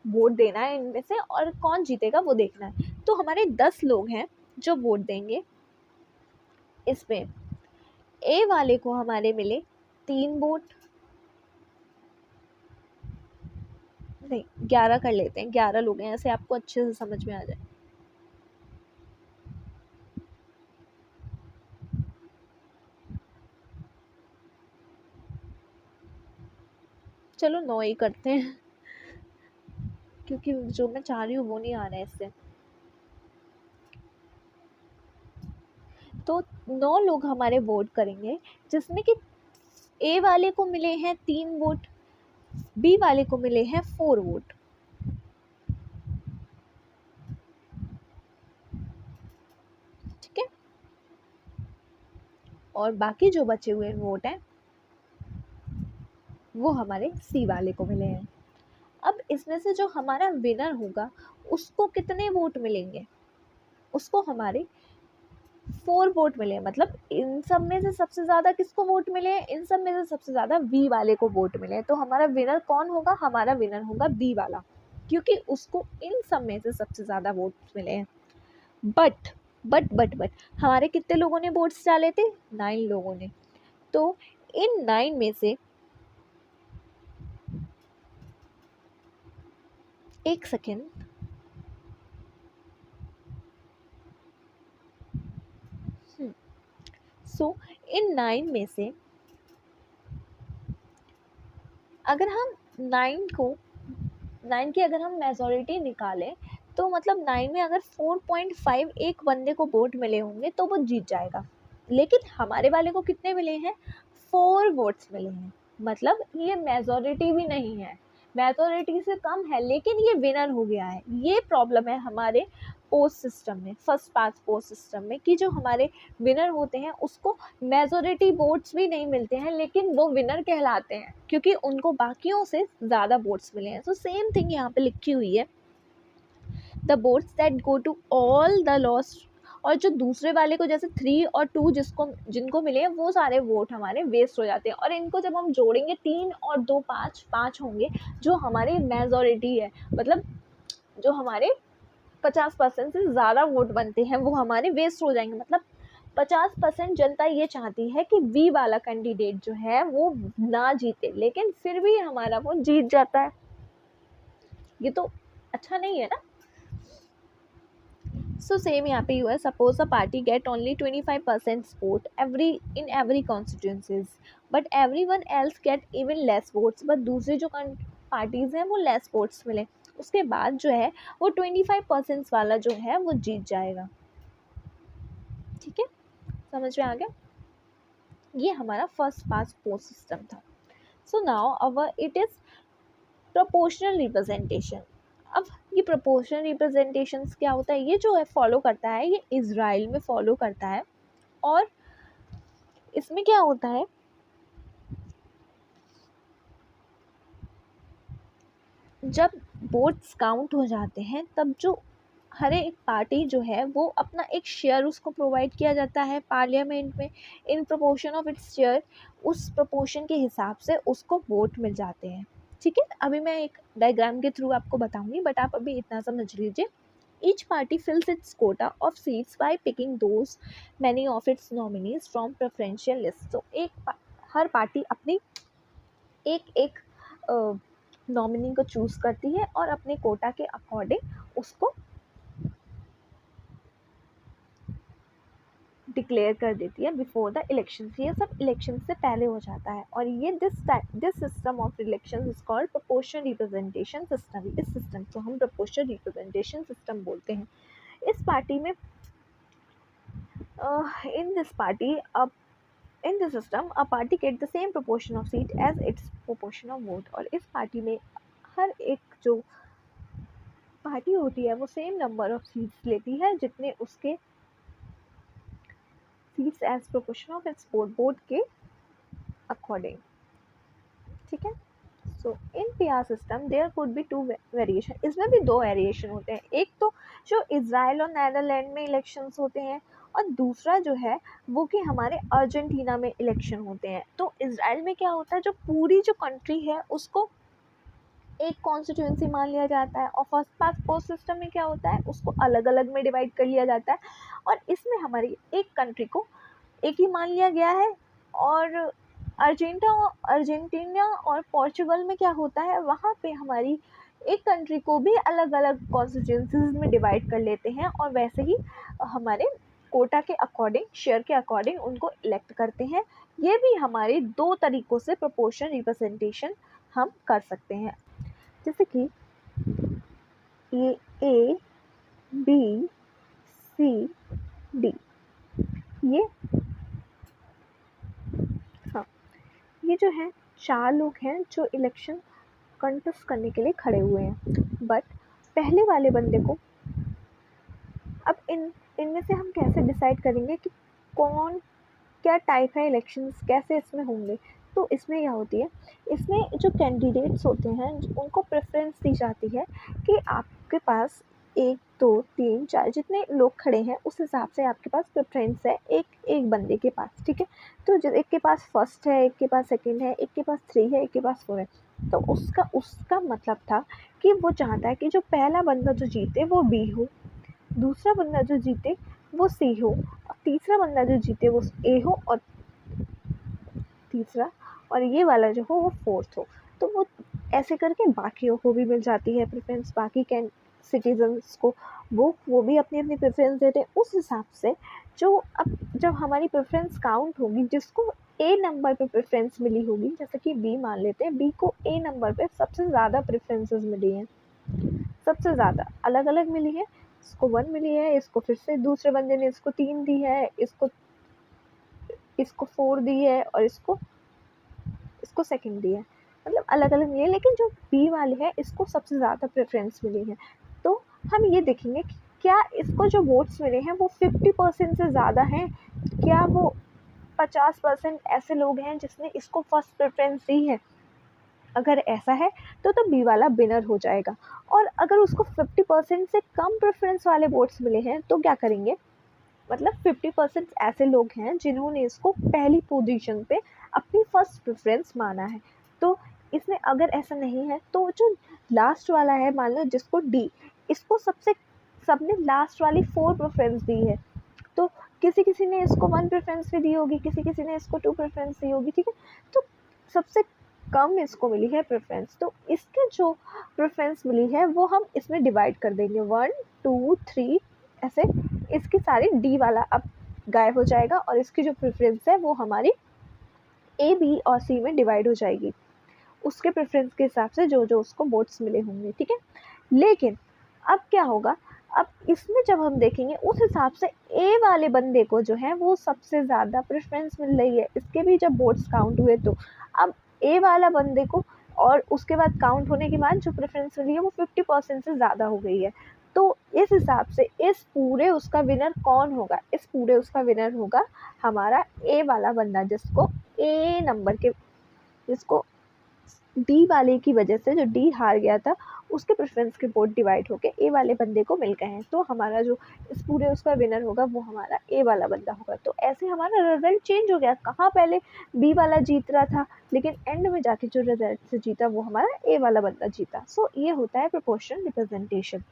वोट देना है इनमें से, और कौन जीतेगा वो देखना है। तो हमारे 10 लोग हैं जो वोट देंगे। इसमें ए वाले को हमारे मिले 3 वोट, नहीं 11 कर लेते हैं, 11 लोग हैं, ऐसे आपको अच्छे से समझ में आ जाए। चलो 9 ही करते हैं क्योंकि जो मैं चाह रही हूँ वो नहीं आ रहा है इससे। तो 9 लोग हमारे वोट करेंगे, जिसमें कि ए वाले को मिले हैं 3 वोट, बी वाले को मिले हैं 4 वोट, ठीक है। और बाकी जो बचे हुए वोट हैं वो हमारे सी वाले को मिले हैं। अब इसमें से जो हमारा विनर होगा उसको कितने वोट मिलेंगे, उसको हमारे 4 वोट मिले। मतलब इन सब में से सबसे ज़्यादा किसको वोट मिले, इन सब में से सबसे ज़्यादा बी वाले को वोट मिले। तो हमारा विनर कौन होगा, हमारा विनर होगा बी वाला, क्योंकि उसको इन सब में से सबसे ज़्यादा वोट मिले हैं। बट हमारे कितने लोगों ने वोट्स डाले थे, 9 लोगों ने। तो इन 9 में से एक सेकेंड, सो इन 9 में से अगर हम 9 की अगर हम मेजॉरिटी निकालें तो मतलब 9 में अगर 4.5 एक बंदे को वोट मिले होंगे तो वो जीत जाएगा। लेकिन हमारे वाले को कितने मिले हैं, 4 वोट्स मिले हैं। मतलब ये मेजॉरिटी भी नहीं है, मेजॉरिटी से कम है, लेकिन ये विनर हो गया है। ये प्रॉब्लम है हमारे पोस्ट सिस्टम में, फर्स्ट पास्ट पोस्ट सिस्टम में, कि जो हमारे विनर होते हैं उसको मेजॉरिटी वोट्स भी नहीं मिलते हैं, लेकिन वो विनर कहलाते हैं क्योंकि उनको बाकियों से ज़्यादा वोट्स मिले हैं। सो सेम थिंग यहाँ पे लिखी हुई है, the votes that go to all the lost. और जो दूसरे वाले को जैसे 3 और 2 जिनको मिले हैं वो सारे वोट हमारे वेस्ट हो जाते हैं। और इनको जब हम जोड़ेंगे 3 और 2 5 होंगे, जो हमारी मेजॉरिटी है, मतलब जो हमारे 50% से ज़्यादा वोट बनते हैं वो हमारे वेस्ट हो जाएंगे। मतलब 50% जनता ये चाहती है कि बी वाला कैंडिडेट जो है वो ना जीते, लेकिन फिर भी हमारा वो जीत जाता है। ये तो अच्छा नहीं है ना। सो सेम यहाँ पे हुआ है, suppose a party get only 25% support in every constituencies, but everyone else get even less votes. But दूसरी जो पार्टीज हैं वो लेस वोट्स मिले, उसके बाद जो है वो 25% वाला जो है वो जीत जाएगा। ठीक है, समझ में आ गया। ये हमारा फर्स्ट पास्ट पोस्ट सिस्टम था। So now our it is proportional representation. अब ये प्रोपोर्शनल रिप्रेजेंटेशन क्या होता है, ये जो है फॉलो करता है, ये इजराइल में फॉलो करता है। और इसमें क्या होता है, जब वोट्स काउंट हो जाते हैं तब जो हर एक पार्टी जो है वो अपना एक शेयर उसको प्रोवाइड किया जाता है पार्लियामेंट में, in proportion of its share. उस प्रोपोर्शन के हिसाब से उसको वोट मिल जाते हैं। ठीक है, अभी मैं एक डायग्राम के थ्रू आपको बताऊंगी, बट आप अभी इतना समझ लीजिए। Each party fills its quota of seats by picking those many of its nominees from preferential list. तो हर पार्टी अपनी एक नॉमिनी को चूज करती है और अपने कोटा के अकॉर्डिंग उसको डिक्लेयर कर देती है बिफोर द इलेक्शन। ये सब इलेक्शन से पहले हो जाता है। और ये this system of election is called proportional representation system. इस सिस्टम को हम प्रोपोर्शनल रिप्रेजेंटेशन सिस्टम बोलते हैं। इस पार्टी में in this system a party get the same proportion of seat as its proportion of vote. और इस पार्टी में हर एक जो पार्टी होती है वो सेम नंबर ऑफ सीट्स लेती है जितने उसके seats as proportion of its vote के अकॉर्डिंग। ठीक है, so in PR system there could be 2 variation. इसमें भी 2 वेरिएशन होते हैं। एक तो जो इजराइल और नीदरलैंड में इलेक्शंस होते हैं, और दूसरा जो है वो कि हमारे अर्जेंटीना में इलेक्शन होते हैं। तो इजराइल में क्या होता है, जो पूरी जो कंट्री है उसको एक कॉन्स्टिट्यूंसी मान लिया जाता है, और फर्स्ट पास्ट पोस्ट सिस्टम में क्या होता है, उसको अलग अलग में डिवाइड कर लिया जाता है। और इसमें हमारी एक कंट्री को एक ही मान लिया गया है। और अर्जेंटीना और पोर्चुगल में क्या होता है, वहाँ पे हमारी एक कंट्री को भी अलग अलग कॉन्स्टिट्यूंसीज में डिवाइड कर लेते हैं, और वैसे ही हमारे कोटा के अकॉर्डिंग, शेयर के अकॉर्डिंग उनको इलेक्ट करते हैं। ये भी हमारे 2 तरीक़ों से प्रोपोर्शनल रिप्रेजेंटेशन हम कर सकते हैं। जैसे कि ये A, B, C, D, ये हाँ, ये जो है 4 लोग हैं जो इलेक्शन कंटेस्ट करने के लिए खड़े हुए हैं। बट पहले वाले बंदे को, अब इनमें से हम कैसे डिसाइड करेंगे कि कौन क्या टाइप है इलेक्शंस, कैसे इसमें होंगे। तो तो इसमें क्या होती है, इसमें जो कैंडिडेट्स होते हैं उनको प्रेफरेंस दी जाती है कि आपके पास 1 2 3 4 जितने लोग खड़े हैं उस हिसाब से आपके पास प्रेफरेंस है एक बंदे के पास, ठीक है। तो जो एक के पास फर्स्ट है, एक के पास सेकंड है, एक के पास 3 है, एक के पास 4 है। तो उसका मतलब था कि वो चाहता है कि जो पहला बंदा जो जीते वो बी हो, दूसरा बंदा जो जीते वो सी हो, तीसरा बंदा जो जीते वो ए हो, और तीसरा और ये वाला जो हो वो फोर्थ हो। तो वो ऐसे करके बाकियों को भी मिल जाती है प्रेफरेंस, बाकी कैन सिटीजन्स को वो भी अपनी अपनी प्रेफरेंस देते हैं उस हिसाब से। जो अब जब हमारी प्रेफरेंस काउंट होगी, जिसको ए नंबर पे प्रेफरेंस मिली होगी, जैसे कि बी मान लेते हैं, बी को ए नंबर पे सबसे ज़्यादा प्रेफरेंसेस मिली हैं, सबसे ज़्यादा अलग अलग मिली है, इसको 1 मिली है, इसको फिर से दूसरे बंदे ने इसको 3 दी है, इसको 4 दी है, और इसको सेकंड दी है, मतलब अलग अलग मिली है। लेकिन जो बी वाले है इसको सबसे ज़्यादा प्रेफरेंस मिली है। तो हम ये देखेंगे कि क्या इसको जो वोट्स मिले हैं वो 50% से ज़्यादा हैं, क्या वो 50% ऐसे लोग हैं जिसने इसको फर्स्ट प्रेफरेंस दी है। अगर ऐसा है तो बी वाला विनर हो जाएगा। और अगर उसको 50% से कम प्रेफरेंस वाले वोट्स मिले हैं तो क्या करेंगे, मतलब 50% ऐसे लोग हैं जिन्होंने इसको पहली पोजीशन पे अपनी फर्स्ट प्रेफरेंस माना है। तो इसमें अगर ऐसा नहीं है तो जो लास्ट वाला है, मान लो जिसको डी, इसको सबने लास्ट वाली 4 प्रेफरेंस दी है, तो किसी किसी ने इसको 1 प्रेफरेंस भी दी होगी, किसी किसी ने इसको 2 प्रेफरेंस दी होगी, ठीक है। तो सबसे कम इसको मिली है प्रेफरेंस, तो इसके जो प्रेफरेंस मिली है वो हम इसमें डिवाइड कर देंगे 1 2 3 ऐसे, इसकी सारी डी वाला अब गायब हो जाएगा और इसकी जो प्रेफरेंस है वो हमारी ए बी और सी में डिवाइड हो जाएगी, उसके प्रेफरेंस के हिसाब से जो जो उसको वोट्स मिले होंगे, ठीक है। लेकिन अब क्या होगा, अब इसमें जब हम देखेंगे उस हिसाब से ए वाले बंदे को जो है वो सबसे ज़्यादा प्रेफरेंस मिल रही है, इसके भी जब वोट्स काउंट हुए तो अब ए वाला बंदे को, और उसके बाद काउंट होने के बाद जो प्रेफरेंस मिली है वो 50% से ज़्यादा हो गई है। तो इस हिसाब से इस पूरे उसका विनर कौन होगा, इस पूरे उसका विनर होगा हमारा ए वाला बंदा, जिसको ए नंबर के, जिसको डी वाले की वजह से, जो डी हार गया था उसके प्रेफरेंस के वोट डिवाइड होके ए वाले बंदे को मिल गए हैं। तो हमारा जो इस पूरे उसका विनर होगा वो हमारा ए वाला बंदा होगा। तो ऐसे हमारा रिजल्ट चेंज हो गया, कहाँ पहले बी वाला जीत रहा था लेकिन एंड में जाके जो रिजल्ट से जीता वो हमारा ए वाला बंदा जीता। सो ये होता है proportional representation.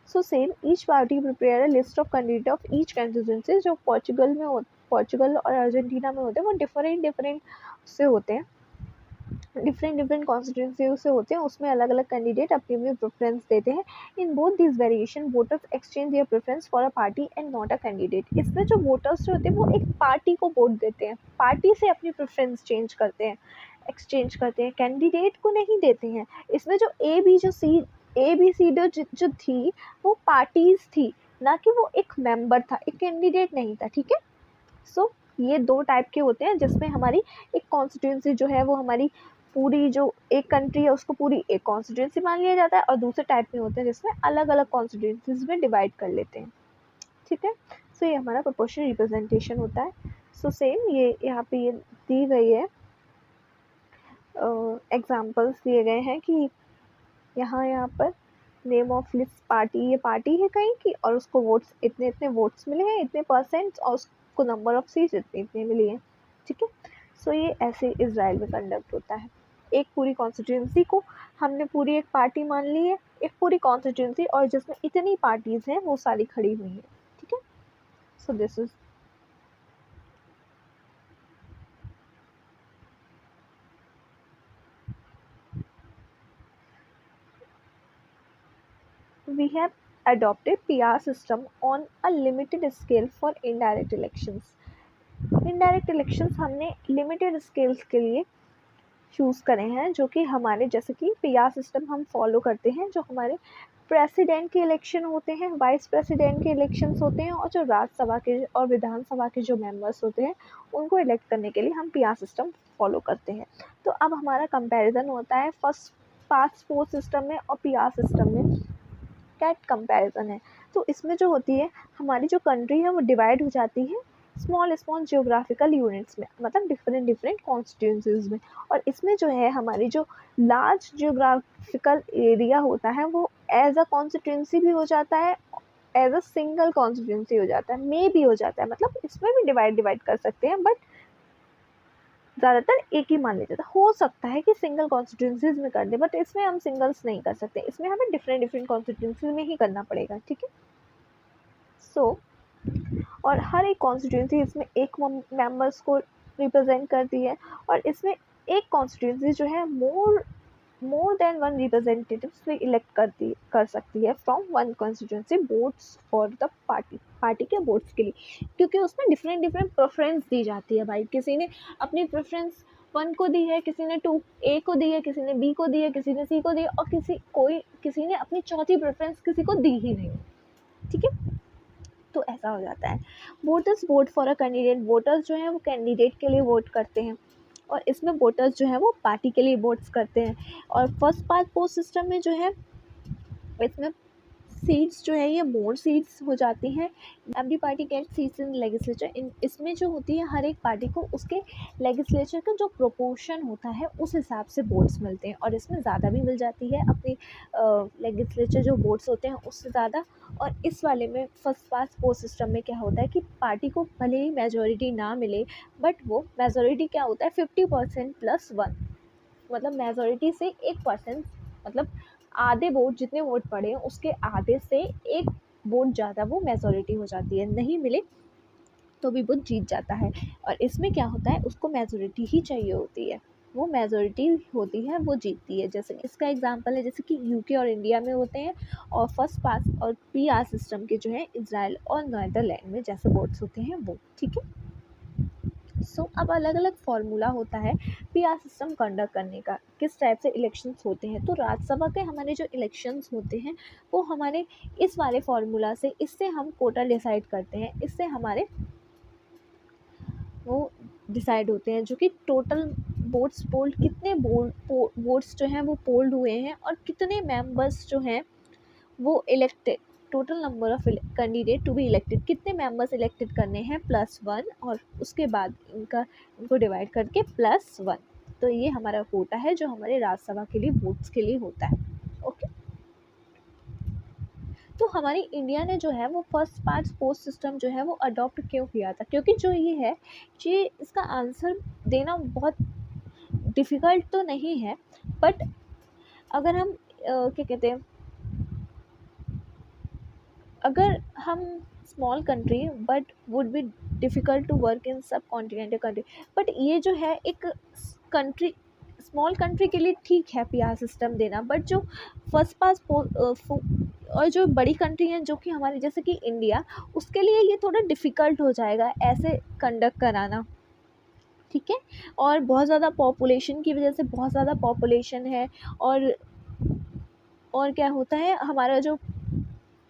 So same each party prepare a list of candidate of each constituency. जो पोर्चुगल और अर्जेंटीना में होते हैं वो डिफरेंट से होते हैं, डिफरेंट कॉन्स्टिट्यूंसी से होते हैं, उसमें अलग अलग कैंडिडेट अपनी अपनी प्रेफरेंस देते हैं। In both this variation voters exchange there preference for a party and not a candidate. इसमें जो वोटर्स जो होते हैं वो एक पार्टी को वोट देते हैं, पार्टी से अपनी प्रेफरेंस चेंज करते हैं, एक्सचेंज करते हैं, कैंडिडेट को नहीं देते हैं। इसमें जो ए बी सी जो थी वो पार्टीज थी, ना कि वो एक मेंबर था, एक कैंडिडेट नहीं था, ठीक है। सो ये 2 टाइप के होते हैं जिसमें हमारी एक कॉन्स्टिट्यूंसी जो है वो हमारी पूरी जो एक कंट्री है उसको पूरी एक कॉन्स्टिट्यूंसी मान लिया जाता है, और दूसरे टाइप में होते हैं जिसमें अलग अलग कॉन्स्टिट्यूंसीज में डिवाइड कर लेते हैं, ठीक है। सो ये हमारा प्रोपोर्शनल रिप्रेजेंटेशन होता है। सो सेम ये यहाँ पे ये दी गई है, एग्जाम्पल्स दिए गए हैं कि यहाँ पर नेम ऑफ लिस्ट पार्टी, ये पार्टी है कहीं की और उसको वोट्स इतने इतने वोट्स मिले हैं, इतने परसेंट, और उसको नंबर ऑफ सीट्स इतने इतने मिली हैं, ठीक है। सो ये ऐसे इजराइल में कंडक्ट होता है। एक पूरी कॉन्स्टिट्यूंसी को हमने पूरी एक पार्टी मान ली है, एक पूरी कॉन्स्टिट्यूंसी और जिसमें इतनी पार्टीज हैं वो सारी खड़ी हुई हैं, ठीक है। So this is we have adopted PR system on a limited scale for indirect elections. Indirect elections हमने लिमिटेड स्केल्स के लिए चूज़ करे हैं, जो कि हमारे जैसे कि पीआर सिस्टम हम फॉलो करते हैं, जो हमारे प्रेसिडेंट के इलेक्शन होते हैं, वाइस प्रेसिडेंट के इलेक्शंस होते हैं, और जो राज्यसभा के और विधानसभा के जो मेंबर्स होते हैं उनको इलेक्ट करने के लिए हम पीआर सिस्टम फॉलो करते हैं। तो अब हमारा कंपैरिजन होता है फर्स्ट पास्ट फोर सिस्टम में और पीआर सिस्टम में, क्या कंपैरिजन है। तो इसमें जो होती है हमारी जो कंट्री है वो डिवाइड हो जाती है स्मॉल स्मॉल जियोग्राफिकल यूनिट्स में, मतलब डिफरेंट डिफरेंट कॉन्स्टिट्यूंसीज में। और इसमें जो है हमारी जो लार्ज जियोग्राफिकल एरिया होता है वो एज अ कॉन्स्टिट्यूंसी भी हो जाता है, एज अ सिंगल कॉन्स्टिट्यूंसी हो जाता है, मे भी हो जाता है, मतलब इसमें भी डिवाइड कर सकते हैं, बट ज़्यादातर एक ही मान लिया जाता है। हो सकता है कि सिंगल कॉन्स्टिट्यूंसीज में कर दे, बट इसमें हम सिंगल्स नहीं कर सकते, इसमें हमें डिफरेंट डिफरेंट कॉन्स्टिट्यूंसी में ही करना पड़ेगा, ठीक है। सो और हर एक कॉन्स्टिट्यूंसी इसमें एक मेंबर्स को रिप्रेजेंट करती है, और इसमें एक कॉन्स्टिट्यूंसी जो है मोर देन वन रिप्रेजेंटेटिव्स भी इलेक्ट कर सकती है from one constituency votes for the party के वोट्स के लिए, क्योंकि उसमें डिफरेंट डिफरेंट प्रेफरेंस दी जाती है भाई। किसी ने अपनी प्रेफरेंस 1 को दी है, किसी ने 2 ए को दी है, किसी ने बी को दी है, किसी ने सी को दी है, और किसी ने अपनी चौथी प्रेफरेंस किसी को दी ही नहीं, ठीक है। तो ऐसा हो जाता है। Voters vote for a candidate, voters जो हैं वो कैंडिडेट के लिए वोट करते हैं, और इसमें वोटर्स जो है वो पार्टी के लिए वोट्स करते हैं। और फर्स्ट पास्ट पोस्ट सिस्टम में जो है इसमें सीट्स जो है ये मोर सीट्स हो जाती हैं। Every party get seats in legislature, इसमें जो होती है हर एक पार्टी को उसके लेजिस्लेचर का जो प्रोपोर्शन होता है उस हिसाब से वोट्स मिलते हैं, और इसमें ज़्यादा भी मिल जाती है अपनी लेजिस्लेचर जो वोट्स होते हैं उससे ज़्यादा। और इस वाले में फर्स्ट पास्ट पोस्ट सिस्टम में क्या होता है कि पार्टी को भले ही मेजोरिटी ना मिले, बट वो मेजोरिटी क्या होता है 50% + 1, मतलब मेजोरिटी से 1%, मतलब आधे वोट जितने वोट पड़े हैं उसके आधे से 1 वोट ज़्यादा वो मेजोरिटी हो जाती है, नहीं मिले तो भी वो जीत जाता है। और इसमें क्या होता है उसको मेजोरिटी ही चाहिए होती है, वो मेजोरिटी होती है वो जीतती है। जैसे इसका एग्जांपल है जैसे कि यूके और इंडिया में होते हैं, और फर्स्ट पास और पीआर सिस्टम के जो है इजराइल और नीदरलैंड में जैसे वोट्स होते हैं वो, ठीक है। सो अब अलग अलग फार्मूला होता है पीआर सिस्टम कंडक्ट करने का, किस टाइप से इलेक्शंस होते हैं। तो राज्यसभा के हमारे जो इलेक्शंस होते हैं वो हमारे इस वाले फार्मूला से, इससे हम कोटा डिसाइड करते हैं, इससे हमारे वो डिसाइड होते हैं जो कि टोटल वोट्स पोल्ड, कितने वोट्स जो हैं वो पोल्ड हुए हैं, और कितने मेंबर्स जो हैं वो elected, total number of candidate to be elected, कितने मेंबर्स इलेक्टेड करने हैं +1, और उसके बाद इनको डिवाइड करके +1। तो ये हमारा कोटा है जो हमारे राज्यसभा के लिए वोट्स के लिए होता है, ओके। तो हमारी इंडिया ने जो है वो फर्स्ट पास्ट पोस्ट सिस्टम जो है वो अडॉप्ट क्यों किया था, क्योंकि जो ये है कि इसका आंसर देना बहुत डिफ़िकल्ट तो नहीं है, बट अगर हम क्या कहते हैं, अगर हम small country but would be difficult to work in subcontinental country, but ये जो है एक कंट्री, स्मॉल कंट्री के लिए ठीक है पीआर सिस्टम देना, बट जो फर्स्ट पास और जो बड़ी कंट्री हैं जो कि हमारी जैसे कि इंडिया, उसके लिए ये थोड़ा डिफ़िकल्ट हो जाएगा ऐसे कंडक्ट कराना, ठीक है। और बहुत ज़्यादा पॉपुलेशन की वजह से, बहुत ज़्यादा पॉपुलेशन है, और क्या होता है हमारा जो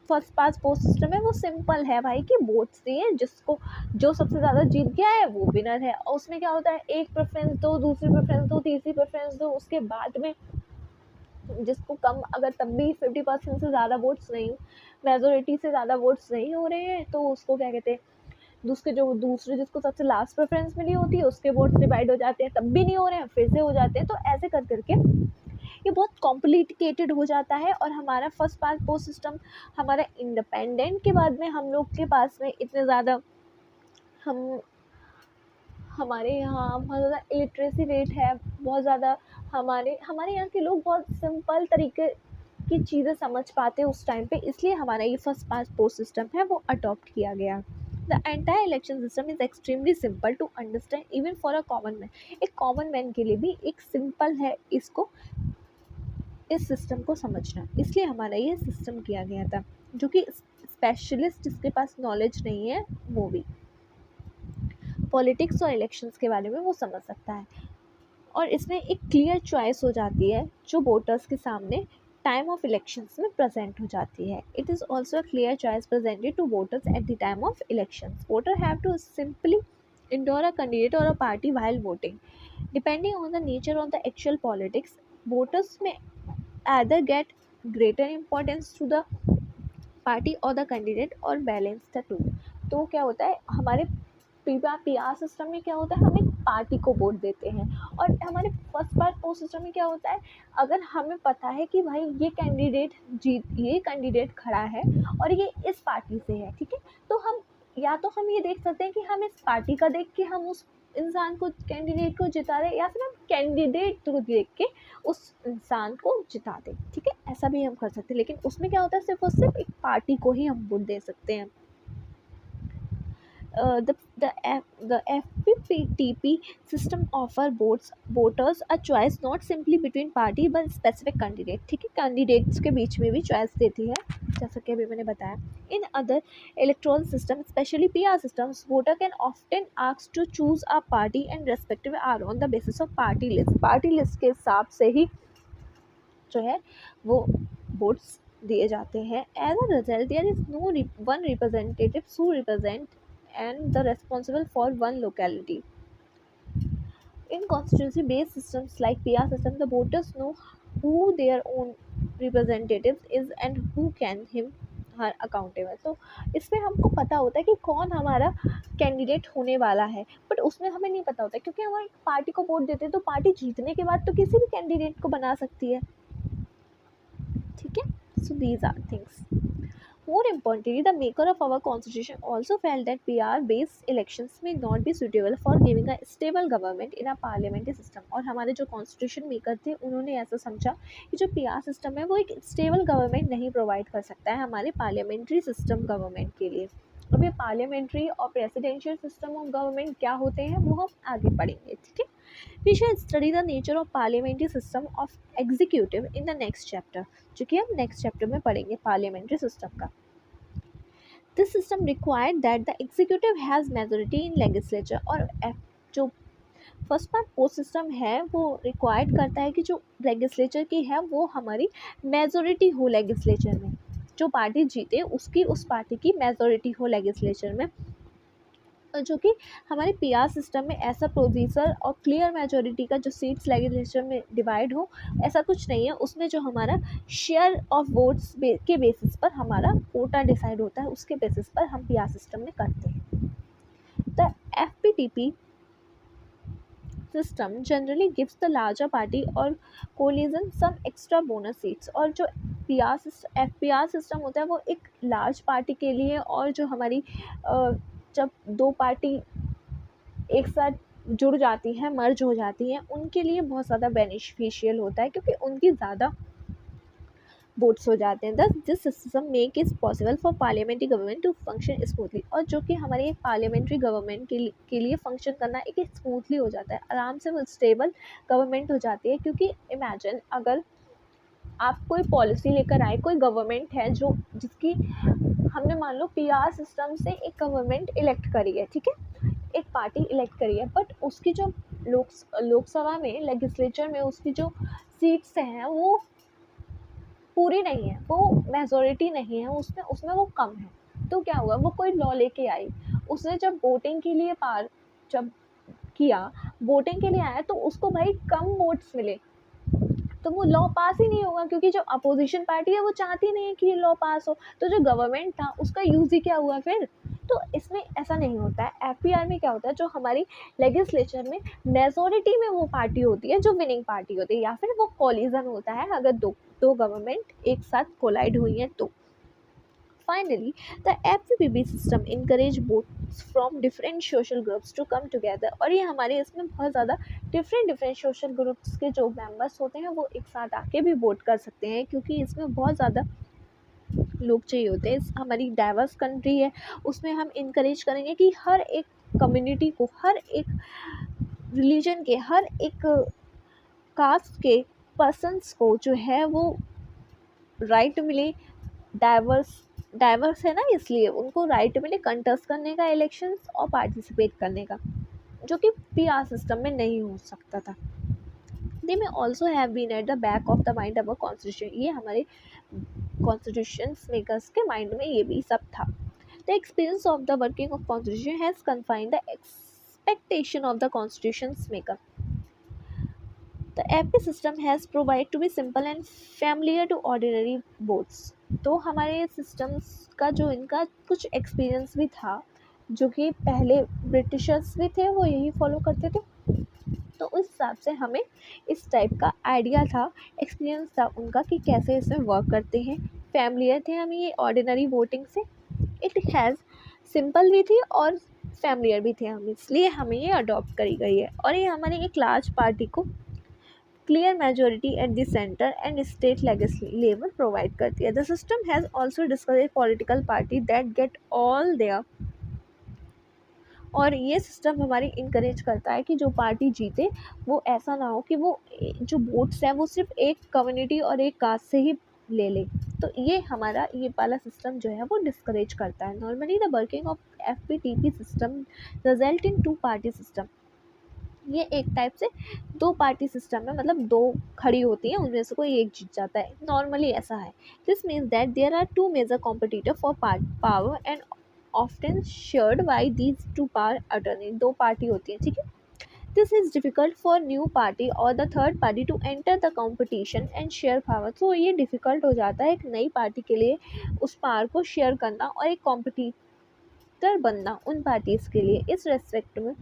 फर्स्ट पास पोस्ट सिस्टम है वो सिंपल है भाई कि वोट्स दिए, जिसको जो सबसे ज़्यादा जीत गया है वो विनर है। और उसमें क्या होता है एक प्रेफरेंस दो, दूसरी प्रेफरेंस दो, तीसरी प्रेफरेंस दो, उसके बाद में जिसको कम, अगर तब भी 50% से ज़्यादा वोट्स नहीं, मेजोरिटी से ज़्यादा वोट्स नहीं हो रहे हैं, तो उसको क्या कहते हैं, दूसरे जिसको सबसे लास्ट प्रेफरेंस मिली होती है उसके वोट्स डिवाइड हो जाते हैं, तब भी नहीं हो रहे हैं फिर से हो जाते हैं। तो ऐसे कर करके ये बहुत कॉम्प्लिकेटेड हो जाता है। और हमारा फर्स्ट पास पोस्ट सिस्टम, हमारा इंडिपेंडेंट के बाद में हम लोग के पास में इतने ज़्यादा, हमारे यहाँ बहुत ज़्यादा इलिटरेसी रेट है, बहुत ज़्यादा हमारे यहाँ के लोग बहुत सिंपल तरीके की चीज़ें समझ पाते हैं उस टाइम पे, इसलिए हमारा ये फर्स्ट पास पोस्ट सिस्टम है वो अडॉप्ट किया गया। The entire election system is extremely simple to understand even for a common man, एक कॉमन मैन के लिए भी एक सिंपल है इसको, इस सिस्टम को समझना, इसलिए हमारा ये सिस्टम किया गया था। जो कि स्पेशलिस्ट जिसके पास नॉलेज नहीं है वो भी पॉलिटिक्स और इलेक्शंस के बारे में वो समझ सकता है। और इसमें एक क्लियर चॉइस हो जाती है जो वोटर्स के सामने टाइम ऑफ इलेक्शंस में प्रेजेंट हो जाती है। It is also a clear choice presented to voters at the time of elections. Voter have to simply endorse a candidate or a party while voting. Depending on the nature of the actual politics, voters may either get greater importance to the party or the candidate or balance the two. तो क्या होता है हमारे PR system में क्या होता है, हम एक पार्टी को वोट देते हैं। और हमारे फर्स्ट पार्ट पोस्ट सिस्टम में क्या होता है, अगर हमें पता है कि भाई ये कैंडिडेट खड़ा है और ये इस पार्टी से है, ठीक है, तो हम या तो हम ये देख सकते हैं कि हम इस पार्टी का देख के हम उस इंसान को, कैंडिडेट को जिता दें, या फिर हम कैंडिडेट को देख के उस इंसान को जिता दें, ठीक है, ऐसा भी हम कर सकते हैं। लेकिन उसमें क्या होता है, सिर्फ और सिर्फ एक पार्टी को ही हम वोट दे सकते हैं। The FPTP system offer voters a choice not simply between party but specific candidate, ठीक है, कैंडिडेट्स के बीच में भी चॉइस देती है, जैसा कि अभी मैंने बताया। In other electoral system, specially PR systems, voter can often ask to choose a party and respective are on the basis of party list. Party list के हिसाब से ही जो है वो वोट्स दिए जाते हैं। As a result there is no one representative who represent and the responsible for one locality. In constituency based systems like PR system, the voters know who their own representative is and who can him her accountable. तो इसमें हमको पता होता है कि कौन हमारा candidate होने वाला है, बट उसमें हमें नहीं पता होता, क्योंकि हम एक पार्टी को वोट देते हैं तो पार्टी जीतने के बाद तो किसी भी कैंडिडेट को बना सकती है, ठीक है। So these are things. More importantly, the maker of our constitution also felt that PR-based elections may not be suitable for giving a stable government in a parliamentary system. और हमारे जो constitution maker थे उन्होंने ऐसा समझा कि जो PR system है वो एक stable government नहीं provide कर सकता है हमारे parliamentary system government के लिए। अब ये parliamentary और presidential system of government क्या होते हैं वो हम आगे पढ़ेंगे, ठीक है। We shall study the nature of parliamentary system of executive in the next chapter, जो कि हम next chapter में पढ़ेंगे parliamentary system का। This system required that the executive has majority in legislature, और जो फर्स्ट पार्ट पोस्ट सिस्टम है वो रिक्वायर्ड करता है कि जो लेजिस्लेचर की है वो हमारी मेजोरिटी हो लेजिस्लेचर में, जो पार्टी जीते उसकी उस पार्टी की मेजोरिटी हो लेजिस्लेचर में, जो कि हमारे पीआर सिस्टम में ऐसा प्रोसीजर और क्लियर मेजोरिटी का जो सीट्स लेजिस्लेचर में डिवाइड हो ऐसा कुछ नहीं है। उसमें जो हमारा शेयर ऑफ वोट्स के बेसिस पर हमारा कोटा डिसाइड होता है, उसके बेसिस पर हम पीआर सिस्टम में करते हैं। The FPTP system generally gives the larger party or coalition some extra bonus seats, और जो पीआर सिस्टम होता है वो एक लार्ज पार्टी के लिए, और जो हमारी जब दो पार्टी एक साथ जुड़ जाती हैं, मर्ज हो जाती हैं, उनके लिए बहुत ज़्यादा बेनिफिशियल होता है क्योंकि उनकी ज़्यादा वोट्स हो जाते हैं। Thus this system make is possible for parliamentary government to function smoothly, और जो कि हमारी पार्लियामेंट्री गवर्नमेंट के लिए फंक्शन करना एक स्मूथली हो जाता है, आराम से वो स्टेबल गवर्नमेंट हो जाती है। क्योंकि इमेजिन अगर आप कोई पॉलिसी लेकर आए, कोई गवर्नमेंट है जो जिसकी हमने मान लो पीआर सिस्टम से एक गवर्नमेंट इलेक्ट करी है, ठीक है, एक पार्टी इलेक्ट करी है, बट उसकी जो लोकसभा में लेजिस्लेचर में उसकी जो सीट्स हैं वो पूरी नहीं है, वो मेजॉरिटी नहीं है, उसमें वो कम है। तो क्या हुआ, वो कोई लॉ लेके आई, उसने जब वोटिंग के लिए जब किया, वोटिंग के लिए आया तो उसको भाई कम वोट्स मिले, तो वो लॉ पास ही नहीं होगा, क्योंकि जो अपोजिशन पार्टी है वो चाहती नहीं है कि ये लॉ पास हो, तो जो गवर्नमेंट था उसका यूज़ ही क्या हुआ फिर। तो इसमें ऐसा नहीं होता है। एफपीआर में क्या होता है, जो हमारी लेजिस्लेचर में मेजॉरिटी में वो पार्टी होती है जो विनिंग पार्टी होती है, या फिर वो कोलिजन होता है अगर दो गवर्नमेंट एक साथ कोलाइड हुई हैं तो। Finally, the FPPB system encourage votes from different social groups to come together, और ये हमारे इसमें बहुत ज़्यादा डिफरेंट सोशल ग्रुप्स के जो मेंबर्स होते हैं वो एक साथ आके भी वोट कर सकते हैं, क्योंकि इसमें बहुत ज़्यादा लोग चाहिए होते हैं। हमारी डाइवर्स कंट्री है, उसमें हम इनकरेज करेंगे कि हर एक कम्युनिटी को, हर एक रिलीजन के, हर एक कास्ट के पर्सन्स को जो है वो राइट मिले। डाइवर्स है ना, इसलिए उनको राइट मिले कंटेस्ट करने का इलेक्शंस और पार्टिसिपेट करने का, जो कि पीआर सिस्टम में नहीं हो सकता था। They may also have been at the back of the mind of constitution, ये हमारे कॉन्स्टिट्यूशन मेकर्स के माइंड में ये भी सब था। The experience of the working of constitution has confined the expectation of the constitution maker. The AP system has provided to be simple and familiar to ordinary votes. तो हमारे systems का जो इनका कुछ एक्सपीरियंस भी था जो कि पहले ब्रिटिशर्स भी थे वो यही फॉलो करते थे। तो उस हिसाब से हमें इस टाइप का आइडिया था, एक्सपीरियंस था उनका कि कैसे इसमें वर्क करते हैं। फैमिलियर थे हमें ये ऑर्डिनरी वोटिंग से। इट हैज़ सिंपल भी थी और फैमिलियर भी थे हम, इसलिए हमें ये अडॉप्ट करी गई है। और ये हमारी एक लार्ज पार्टी को clear majority at the centre and state level provide करती है। The system has also discourage political party that get all there. और ये सिस्टम हमारी इंकरेज करता है कि जो पार्टी जीते वो ऐसा ना हो कि वो जो वोट्स हैं वो सिर्फ एक कम्युनिटी और एक कास्ट से ही ले ले। तो ये हमारा ये वाला सिस्टम जो है वो डिस्करेज करता है। Normally the working of FPTP system result in 2 party system. ये एक टाइप से 2 पार्टी सिस्टम है, मतलब 2 खड़ी होती हैं, उनमें से कोई एक जीत जाता है। नॉर्मली ऐसा है। This means that there are 2 major competitor for power and often shared by these 2 power attorney। 2 party होती है, ठीक है। This is difficult for new party or the third party to enter the competition and share power। तो ये difficult हो जाता है एक नई पार्टी के लिए उस पावर को शेयर करना और एक कॉम्पिटिटर बनना उन पार्टीज़ के लिए। इस रेस्पेक्ट में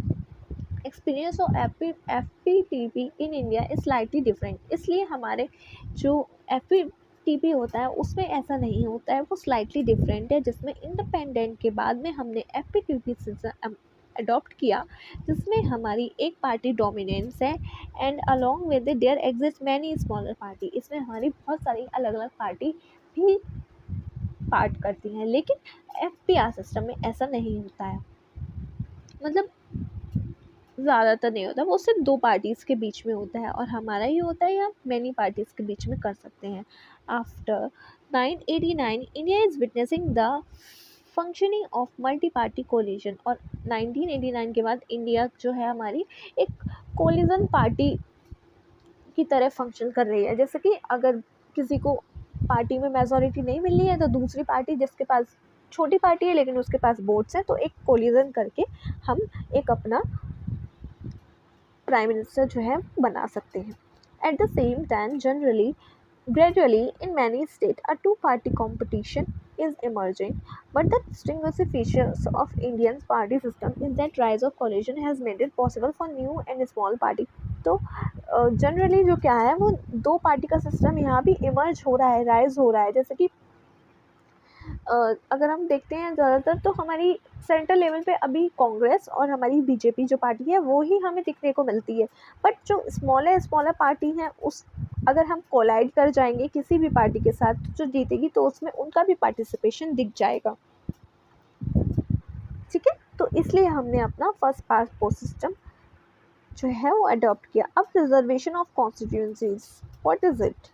experience of FPTP in India is slightly different. इसलिए हमारे जो FPTP होता है उसमें ऐसा नहीं होता है, वो स्लाइटली डिफरेंट है, जिसमें इंडिपेंडेंट के बाद में हमने FPTP सिस्टम अडॉप्ट किया, जिसमें हमारी एक पार्टी डोमिनेंस है and along with their exist many smaller party. इसमें हमारी बहुत सारी अलग अलग पार्टी भी पार्ट करती हैं। लेकिन FPR सिस्टम में ऐसा नहीं होता है, मतलब ज़्यादातर नहीं होता, वो सिर्फ 2 पार्टीज़ के बीच में होता है। और हमारा ये होता है या मैनी पार्टीज़ के बीच में कर सकते हैं। After 989 India is witnessing the functioning of multi party collision. और 1989 के बाद इंडिया जो है हमारी एक कोलिजन पार्टी की तरह फंक्शन कर रही है। जैसे कि अगर किसी को पार्टी में मेजॉरिटी नहीं मिल रही है तो दूसरी पार्टी जिसके पास छोटी पार्टी है लेकिन उसके पास वोट्स हैं, तो एक कोलिजन करके हम एक अपना प्राइम मिनिस्टर जो है बना सकते हैं। At the same time gradually in many states a two-party competition is emerging, but the distinguishing features of Indian party system is that rise of coalition has made it possible for new and small party। तो generally जो क्या है वो 2 party का system यहाँ भी emerge हो रहा है, राइज हो रहा है। जैसे कि अगर हम देखते हैं ज़्यादातर तो हमारी सेंट्रल लेवल पे अभी कांग्रेस और हमारी बीजेपी जो पार्टी है वो ही हमें दिखने को मिलती है। बट जो स्मॉलर पार्टी हैं उस अगर हम कोलाइड कर जाएंगे किसी भी पार्टी के साथ जो जीतेगी तो उसमें उनका भी पार्टिसिपेशन दिख जाएगा, ठीक है। तो इसलिए हमने अपना फर्स्ट पास्ट पोस्ट सिस्टम जो है वो अडॉप्ट किया। अब reservation of constituencies, what is it?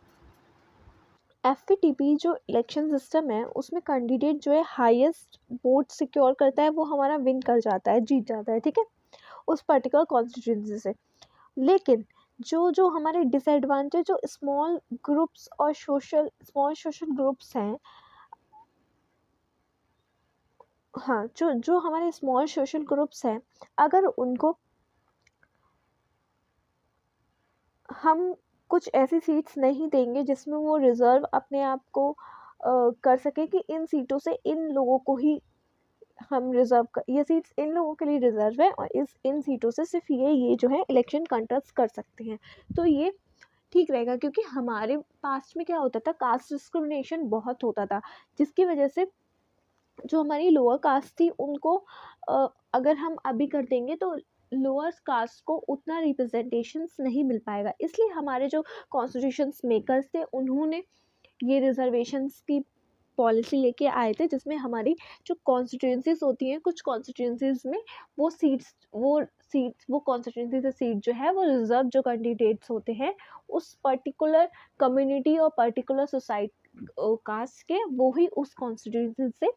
FPTP जो इलेक्शन सिस्टम है उसमें कैंडिडेट जो है हाईएस्ट वोट सिक्योर करता है वो हमारा विन कर जाता है, जीत जाता है, ठीक है, उस पर्टिकुलर कॉन्स्टिट्यूंसी से। लेकिन जो जो हमारे डिसएडवांटेज जो स्मॉल ग्रुप्स और स्मॉल सोशल ग्रुप्स हैं, हाँ, जो जो हमारे स्मॉल सोशल ग्रुप्स हैं, अगर उनको हम कुछ ऐसी सीट्स नहीं देंगे जिसमें वो रिज़र्व अपने आप को कर सके कि इन सीटों से इन लोगों को ही हम ये सीट्स इन लोगों के लिए रिज़र्व है और इन सीटों से सिर्फ ये जो है इलेक्शन कंटेस्ट कर सकते हैं। तो ये ठीक रहेगा, क्योंकि हमारे पास्ट में क्या होता था, कास्ट डिस्क्रिमिनेशन बहुत होता था, जिसकी वजह से जो हमारी लोअर कास्ट थी उनको अगर हम अभी कर देंगे तो लोअर कास्ट को उतना रिप्रेजेंटेशंस नहीं मिल पाएगा। इसलिए हमारे जो कॉन्स्टिट्यूशंस मेकर्स थे उन्होंने ये रिजर्वेशंस की पॉलिसी लेके आए थे, जिसमें हमारी जो कॉन्स्टिट्यूंसीज होती हैं कुछ कॉन्स्टिट्यूंसीज में वो कॉन्स्टिट्यूंसी से सीट जो है वो रिजर्व जो कैंडिडेट्स होते हैं उस पर्टिकुलर कम्युनिटी और पर्टिकुलर सोसाइटी कास्ट के, वो ही उस कॉन्स्टिट्यूंसी से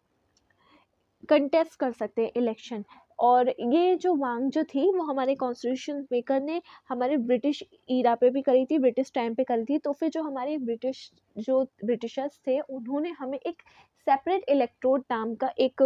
कंटेस्ट कर सकते हैं इलेक्शन। और ये जो मांग जो थी वो हमारे कॉन्स्टिट्यूशन मेकर ने हमारे ब्रिटिश ईरा पे भी करी थी, ब्रिटिश टाइम पे करी थी। तो फिर जो हमारे ब्रिटिशर्स थे उन्होंने हमें एक सेपरेट इलेक्ट्रोड नाम का एक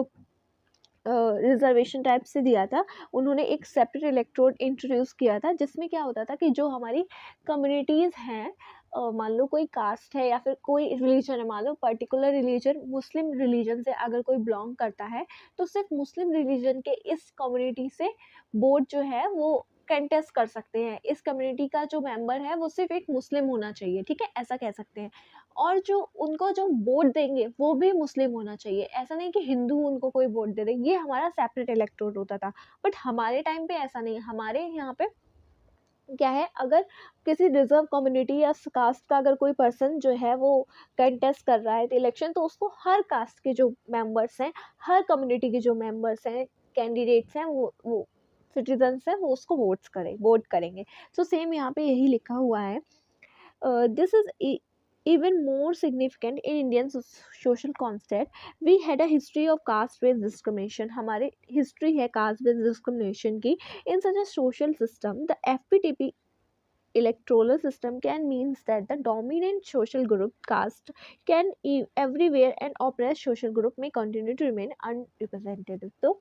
रिजर्वेशन टाइप से दिया था। उन्होंने एक सेपरेट इलेक्ट्रोड इंट्रोड्यूस किया था, जिसमें क्या होता था कि जो हमारी कम्युनिटीज़ हैं मान लो कोई कास्ट है या फिर कोई रिलीजन है, मान लो पर्टिकुलर रिलीजन मुस्लिम रिलीजन से अगर कोई बिलोंग करता है तो सिर्फ मुस्लिम रिलीजन के इस कम्युनिटी से वोट जो है वो कंटेस्ट कर सकते हैं। इस कम्युनिटी का जो मेंबर है वो सिर्फ एक मुस्लिम होना चाहिए, ठीक है, ऐसा कह सकते हैं। और जो उनको जो वोट देंगे वो भी मुस्लिम होना चाहिए, ऐसा नहीं कि हिंदू उनको कोई वोट दे दे। ये हमारा सेपरेट इलेक्टोरेट होता था, बट हमारे टाइम पे ऐसा नहीं है। हमारे यहाँ पे क्या है, अगर किसी रिजर्व कम्युनिटी या कास्ट का अगर कोई पर्सन जो है वो कंटेस्ट कर रहा है इलेक्शन, तो उसको हर कास्ट के जो मेंबर्स हैं, हर कम्युनिटी के जो मेंबर्स हैं, कैंडिडेट्स हैं, वो सिटीजन्स हैं, वो उसको वोट करेंगे। सो सेम यहाँ पे यही लिखा हुआ है। This is even more significant in Indian social context. We had a history of caste-based discrimination. हमारे history है caste-based discrimination की. In such a social system, the FPTP electoral system can means that the dominant social group caste can everywhere and oppressed social group may continue to remain unrepresented. तो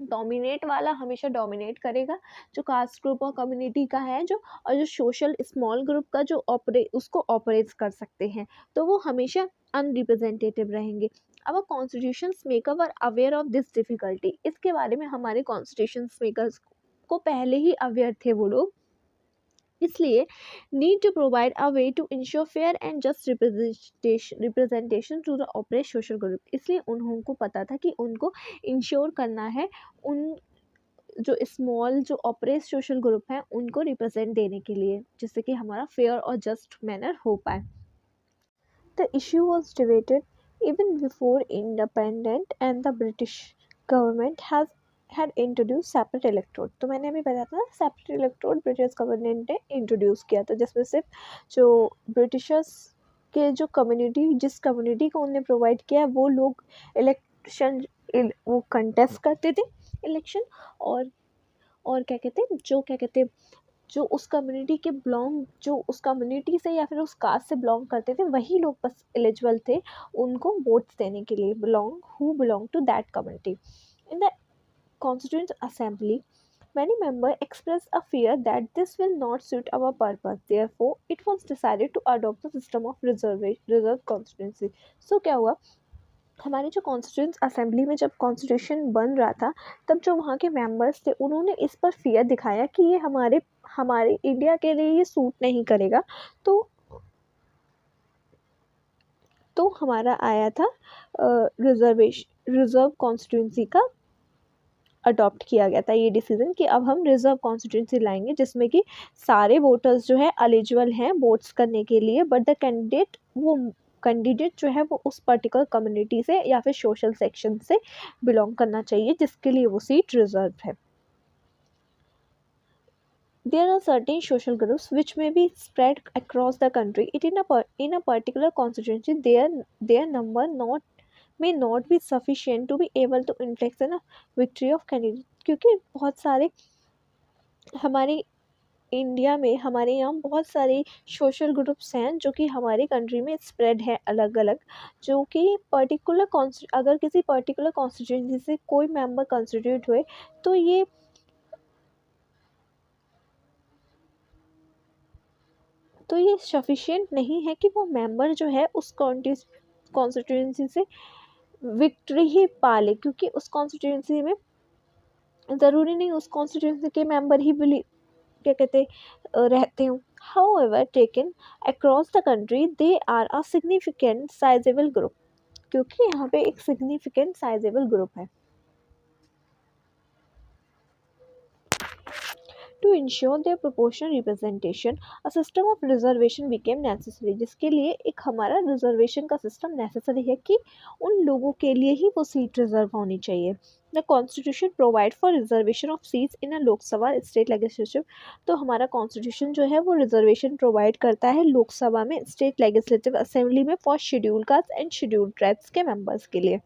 dominate वाला हमेशा dominate करेगा, जो caste group और community का है जो, और जो सोशल स्मॉल ग्रुप का जो उसको ऑपरेट कर सकते हैं, तो वो हमेशा अनरिप्रेजेंटेटिव रहेंगे। अब constitutions maker were aware of this difficulty, इसके बारे में हमारे कॉन्स्टिट्यूशंस मेकर्स को पहले ही अवेयर थे वो लोग, इसलिए need to provide a way to ensure fair and just representation to the operate social group. इसलिए उनको पता था कि उनको इंश्योर करना है उन जो स्मॉल जो ऑपरेट सोशल ग्रुप हैं उनको रिप्रेजेंट देने के लिए, जिससे कि हमारा फेयर और जस्ट मैनर हो पाए। The issue was debated even before independent and the British government had introduced separate electrode। तो मैंने अभी बताया था ना, सेपरेट इलेक्ट्रोड ब्रिटिश गवर्नमेंट ने इंट्रोड्यूस किया था, जिसमें सिर्फ जो ब्रिटिशर्स के जो कम्युनिटी, जिस कम्युनिटी को उन्होंने प्रोवाइड किया वो लोग इलेक्शन वो कंटेस्ट करते थे इलेक्शन, और क्या कहते हैं जो उस कम्युनिटी के बिलोंग, जो उस कम्युनिटी से या फिर उस कास्ट से बिलोंग करते थे, वही लोग बस एलिजिबल थे उनको वोट्स देने के लिए, belong to that community. In the Constituent Assembly, many members expressed a fear that this will not suit our purpose. Therefore, it was decided to adopt the system of reserve constituency. So क्या हुआ, हमारे जो constituent assembly में जब constitution बन रहा था, तब जो वहाँ के मेंबर्स थे उन्होंने इस पर फियर दिखाया कि ये हमारे इंडिया के लिए ये सूट नहीं करेगा। तो हमारा आया था रिजर्व कॉन्स्टिट्यूंसी का अडॉप्ट किया गया था ये डिसीजन कि अब हम रिजर्व कॉन्स्टिट्यूंसी लाएंगे, जिसमें कि सारे वोटर्स जो है एलिजिबल हैं वोट्स करने के लिए, बट द कैंडिडेट जो है वो उस पर्टिकुलर कम्युनिटी से या फिर सोशल सेक्शन से बिलोंग करना चाहिए जिसके लिए वो सीट रिजर्व है। There are certain social groups which may be spread across the country. In a particular constituency, their number may not be sufficient to be able to influence the victory of candidate। क्योंकि बहुत सारे हमारे India में, हमारे यहाँ बहुत सारे social groups हैं जो कि हमारी कंट्री में स्प्रेड है अलग अलग, जो कि अगर किसी पर्टिकुलर कॉन्स्टिट्यूंसी से कोई मेंबर कॉन्स्टिट्यूट हुए तो ये सफिशिएंट नहीं है कि वो मेंबर जो है उस कॉन्स्टिट्यूंसी से विक्ट्री ही पा ले, क्योंकि उस कॉन्स्टिट्यूंसी में ज़रूरी नहीं उस कॉन्स्टिट्यूंसी के मेंबर ही रहते हों। However, taken across the country, they are a significant sizable group, क्योंकि यहाँ पे एक significant sizable group है। To ensure their proportional representation, a system of reservation became necessary, जिसके लिए एक हमारा रिजर्वेशन का सिस्टम नेसेसरी है कि उन लोगों के लिए ही वो सीट रिजर्व होनी चाहिए। The constitution provide for reservation of seats in a Lok Sabha state legislative. तो हमारा कॉन्स्टिट्यूशन जो है वो रिजर्वेशन प्रोवाइड करता है लोकसभा में, स्टेट लेजिस्लेटिव असेंबली में, for schedule caste and schedule tribes के मेंबर्स के लिए।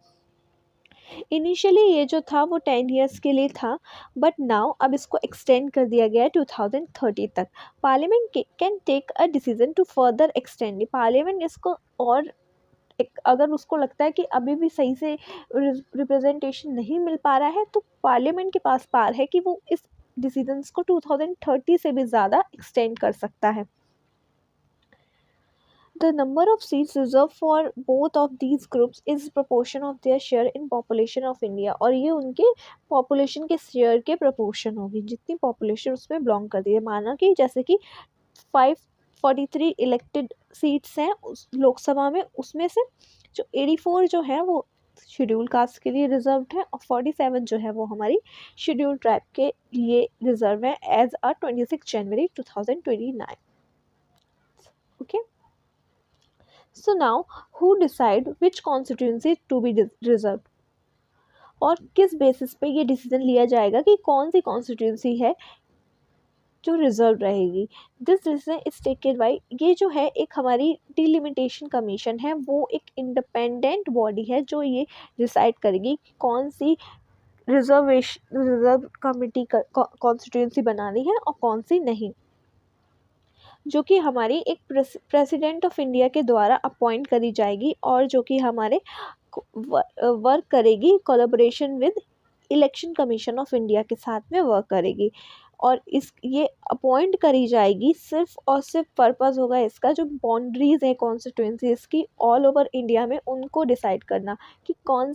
इनिशियली ये जो था वो 10 ईयर्स के लिए था, बट नाउ अब इसको एक्सटेंड कर दिया गया है 2030 तक। Parliament can take a decision to further extend. Parliament इसको और अगर उसको लगता है कि अभी भी सही से रिप्रेजेंटेशन नहीं मिल पा रहा है, तो पार्लियामेंट के पास पार है कि वो इस डिसीजंस को 2030 से भी ज़्यादा एक्सटेंड कर सकता है। The number of seats reserved for both of these groups is proportion of their share in population of India, और ये उनके पॉपुलेशन के शेयर के प्रपोर्शन होगी, जितनी पॉपुलेशन उसमें बिलोंग करती है। माना कि जैसे कि 543 इलेक्टेड सीट्स हैं उस लोकसभा में, उसमें से जो 84 जो है वो शेड्यूल कास्ट के लिए रिजर्व्ड है और 47 जो है वो हमारी शेड्यूल ट्राइब के लिए रिजर्व है as a 26 January 2029। Okay, so now who decide which constituency to be reserve, और किस बेसिस पे ये डिसीजन लिया जाएगा कि कौन सी कॉन्स्टिट्यूंसी है जो रिजर्व रहेगी। This decision is taken by, ये जो है एक हमारी डिलिमिटेशन कमीशन है, वो एक इंडिपेंडेंट बॉडी है जो ये डिसाइड करेगी कि कौन सी रिजर्व कमिटी कॉन्स्टिट्यूंसी बनानी है और कौन सी नहीं, जो कि हमारी एक प्रेसिडेंट ऑफ इंडिया के द्वारा अपॉइंट करी जाएगी और जो कि हमारे वर्क करेगी collaboration with election commission of India के साथ में वर्क करेगी। और ये अपॉइंट करी जाएगी सिर्फ और सिर्फ पर्पस होगा इसका, जो बाउंड्रीज है कॉन्स्टिट्यूंसीज की ऑल ओवर इंडिया में, उनको डिसाइड करना कि कौन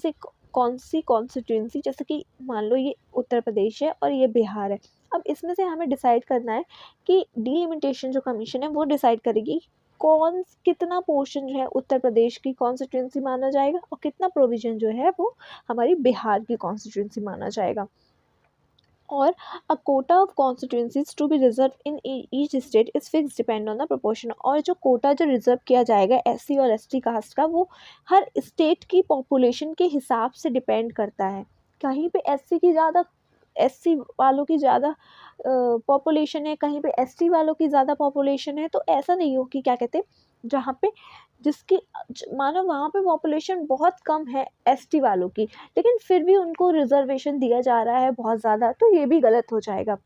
सी कॉन्स्टिट्यूंसी, जैसे कि मान लो ये उत्तर प्रदेश है और ये बिहार है, अब इसमें से हमें डिसाइड करना है कि डिलिमिटेशन जो कमीशन है वो डिसाइड करेगी कितना पोर्शन जो है उत्तर प्रदेश की कॉन्स्टिट्यूंसी माना जाएगा और कितना प्रोविजन जो है वो हमारी बिहार की कॉन्स्टिट्यूंसी माना जाएगा। और a quota of constituencies to be reserve in each state is fix depend on the proportion, और जो कोटा जो रिजर्व किया जाएगा एससी और एसटी कास्ट का, वो हर स्टेट की पॉपुलेशन के हिसाब से डिपेंड करता है। कहीं पे एससी वालों की ज़्यादा पॉपुलेशन है, कहीं पे एसटी वालों की ज़्यादा पॉपुलेशन है, तो ऐसा नहीं हो कि क्या कहते हैं, जहाँ पे जिसकी मानो वहाँ पे पॉपुलेशन बहुत कम है एसटी वालों की, लेकिन फिर भी उनको रिजर्वेशन दिया जा रहा है बहुत ज़्यादा, तो ये भी गलत हो जाएगा।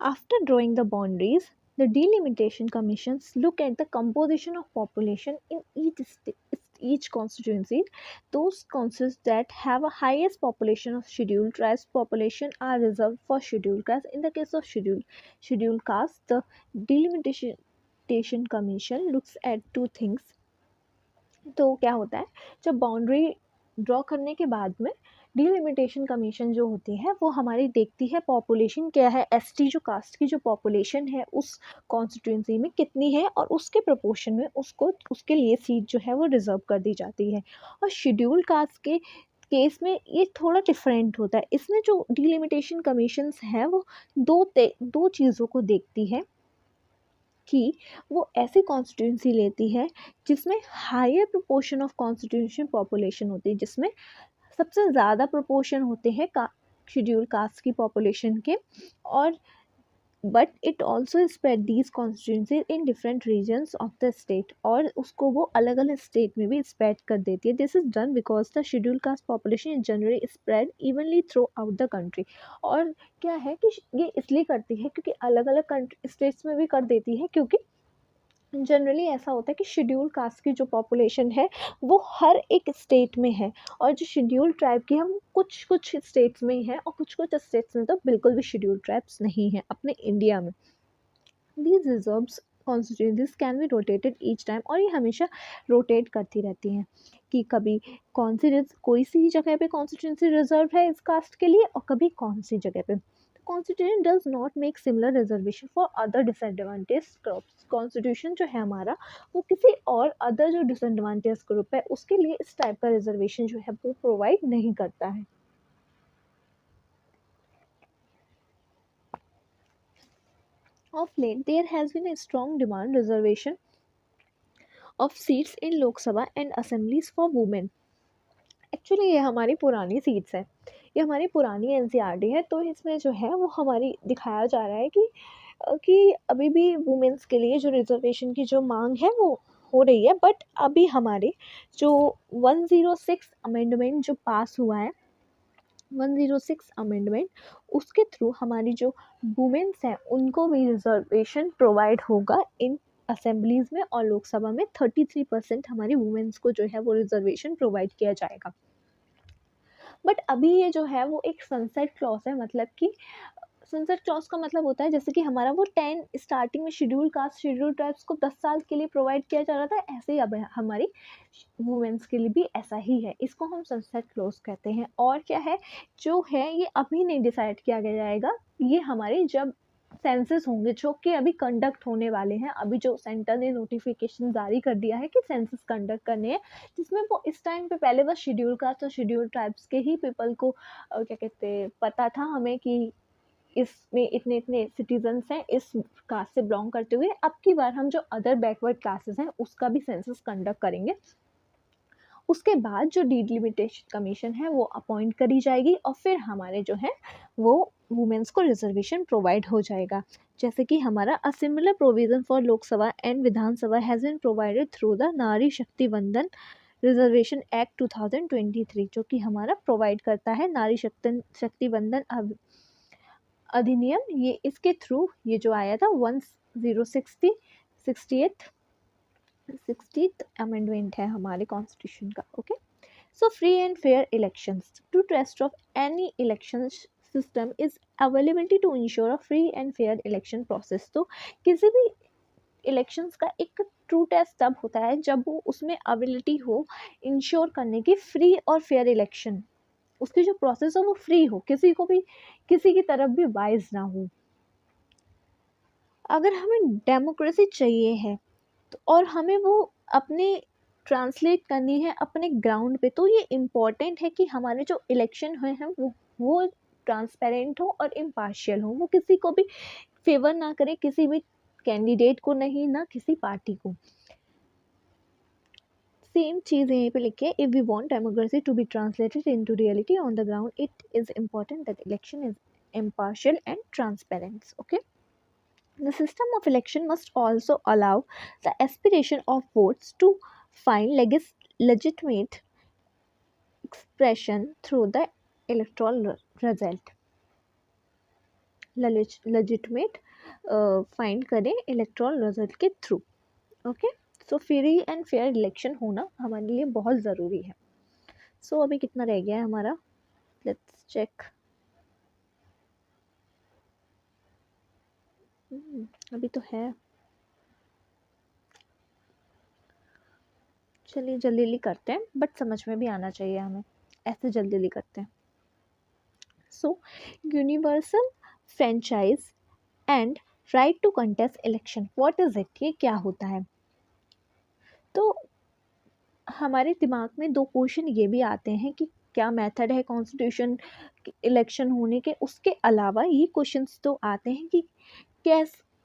After drawing the boundaries, the delimitation commissions look at the composition of population in each constituency. Those constituencies that have a highest population of scheduled tribes population are reserved for scheduled castes. In the case of scheduled castes, the delimitation commission looks at two things. तो क्या होता है, जब boundary draw करने के बाद में delimitation commission जो होती है वो हमारी देखती है पॉपुलेशन क्या है, एसटी जो कास्ट की जो पॉपुलेशन है उस कॉन्स्टिट्यूंसी में कितनी है, और उसके प्रोपोर्शन में उसके लिए सीट जो है वो रिजर्व कर दी जाती है। और शेड्यूल कास्ट के केस में ये थोड़ा डिफरेंट होता है, इसमें जो डिलिमिटेशन कमीशंस हैं वो दो चीज़ों को देखती है कि वो ऐसी कॉन्स्टिट्यूंसी लेती है जिसमें higher proportion of constitution population होती है, जिसमें सबसे ज़्यादा प्रोपोर्शन होते हैं शेड्यूल कास्ट की पॉपुलेशन के, और but it also spread these constituencies in different regions of the state, और उसको वो अलग अलग स्टेट में भी स्प्रेड कर देती है। This is done because the schedule caste population is generally spread evenly through out the country. और क्या है कि ये इसलिए करती है क्योंकि अलग अलग स्टेट्स में भी कर देती है, क्योंकि जनरली ऐसा होता है कि शेड्यूल कास्ट की जो पॉपुलेशन है वो हर एक स्टेट में है, और जो शेड्यूल ट्राइब की है वो कुछ कुछ स्टेट्स में ही है, और कुछ कुछ स्टेट्स में तो बिल्कुल भी शेड्यूल ट्राइब्स नहीं है अपने इंडिया में। These reserves constituencies can be rotated each time, और ये हमेशा रोटेट करती रहती हैं कि कभी कोई सी जगह पे कॉन्स्टिट्यूंसी रिजर्व है इस कास्ट के लिए और कभी कौन सी जगह पे। Constitution does not make similar reservation for other disadvantage groups. Constitution जो है हमारा वो किसी और अदर जो डिसएडवांटेज ग्रुप है उसके लिए इस टाइप का रिजर्वेशन जो है वो प्रोवाइड नहीं करता है। Of late, there has been a strong demand reservation of seats in Lok Sabha and assemblies for women. Actually ये हमारी पुरानी सीट्स है, ये हमारी पुरानी एनसीईआरटी है, तो इसमें जो है वो हमारी दिखाया जा रहा है कि अभी भी वुमेंस के लिए जो रिजर्वेशन की जो मांग है वो हो रही है, बट अभी हमारे जो 106 अमेंडमेंट जो पास हुआ है, 106 अमेंडमेंट, उसके थ्रू हमारी जो वुमेन्स हैं उनको भी रिजर्वेशन प्रोवाइड होगा इन असेंबलीज़ में, और लोकसभा में 33% हमारी वुमेन्स को जो है वो रिजर्वेशन प्रोवाइड किया जाएगा। बट अभी ये जो है वो एक सनसेट क्लॉज है, मतलब कि सनसेट क्लॉज का मतलब होता है जैसे कि हमारा वो 10 स्टार्टिंग में शेड्यूल कास्ट शेड्यूल ट्राइब्स को 10 साल के लिए प्रोवाइड किया जा रहा था, ऐसे ही अब हमारी वुमेन्स के लिए भी ऐसा ही है, इसको हम सनसेट क्लॉज कहते हैं। और क्या है जो है ये अभी नहीं डिसाइड किया गया जाएगा, ये हमारे जब सेंसस होंगे जो कि अभी कंडक्ट होने वाले हैं, अभी जो सेंटर ने नोटिफिकेशन जारी कर दिया है कि सेंसस कंडक्ट करने हैं, जिसमें वो इस टाइम पे पहले बस शेड्यूल कास्ट और शेड्यूल ट्राइब्स के ही पीपल को क्या कहते हैं पता था हमें कि इसमें इतने इतने सिटीजन्स हैं इस कास्ट से बिलोंग करते हुए। अब की बार हम जो अदर बैकवर्ड क्लासेस हैं उसका भी सेंसस कंडक्ट करेंगे। उसके बाद जो डिलिमिटेशन कमीशन है वो अपॉइंट करी जाएगी और फिर हमारे जो है वो वुमेन्स को रिजर्वेशन प्रोवाइड हो जाएगा। जैसे कि हमारा a similar provision for Lok Sabha and Vidhan Sabha has been provided through the Nari Shakti वंदन रिजर्वेशन एक्ट 2023, जो कि हमारा प्रोवाइड करता है नारी शक्ति वंदन अधिनियम। ये इसके थ्रू ये जो आया था 60th अमेंडमेंट है हमारे कॉन्स्टिट्यूशन का। Okay, so free and fair elections to test of any election system is availability to ensure a free and fair election process. तो किसी भी इलेक्शंस का एक ट्रू टेस्ट तब होता है जब वो उसमें अवेलेबिलिटी हो इंश्योर करने की फ्री और फेयर इलेक्शन, उसकी जो प्रोसेस हो वो फ्री हो, किसी को भी किसी की तरफ भी बाइज ना हो। अगर हमें डेमोक्रेसी चाहिए है तो और हमें वो अपने ट्रांसलेट करनी है अपने ग्राउंड पे, तो ये इम्पॉर्टेंट है कि हमारे जो इलेक्शन हुए हैं वो ट्रांसपेरेंट हो और इम्पार्शियल हो, वो किसी को भी फेवर ना करे, किसी भी कैंडिडेट को नहीं, ना किसी पार्टी को। सेम चीज़ यहीं पे लिखे, if we want democracy to be translated into reality on the ground it is important that election is impartial and transparent. Okay, the system of election must also allow the aspiration of votes to find legitimate expression through the electoral result. Legitimate find करें electoral result के through. Okay, so free and fair election होना हमारे लिए बहुत ज़रूरी है। सो अभी कितना रह गया है हमारा, लेट्स चेक। अभी तो है, चलिए जल्दी जल्दी करते हैं, बट समझ में भी आना चाहिए हमें, ऐसे जल्दी जल्दी करते हैं। So universal franchise and right to contest election, what is it, ये क्या होता है? तो हमारे दिमाग में दो क्वेश्चन ये भी आते हैं कि क्या मेथड है कॉन्स्टिट्यूशन इलेक्शन होने के, उसके अलावा ये क्वेश्चंस तो आते हैं कि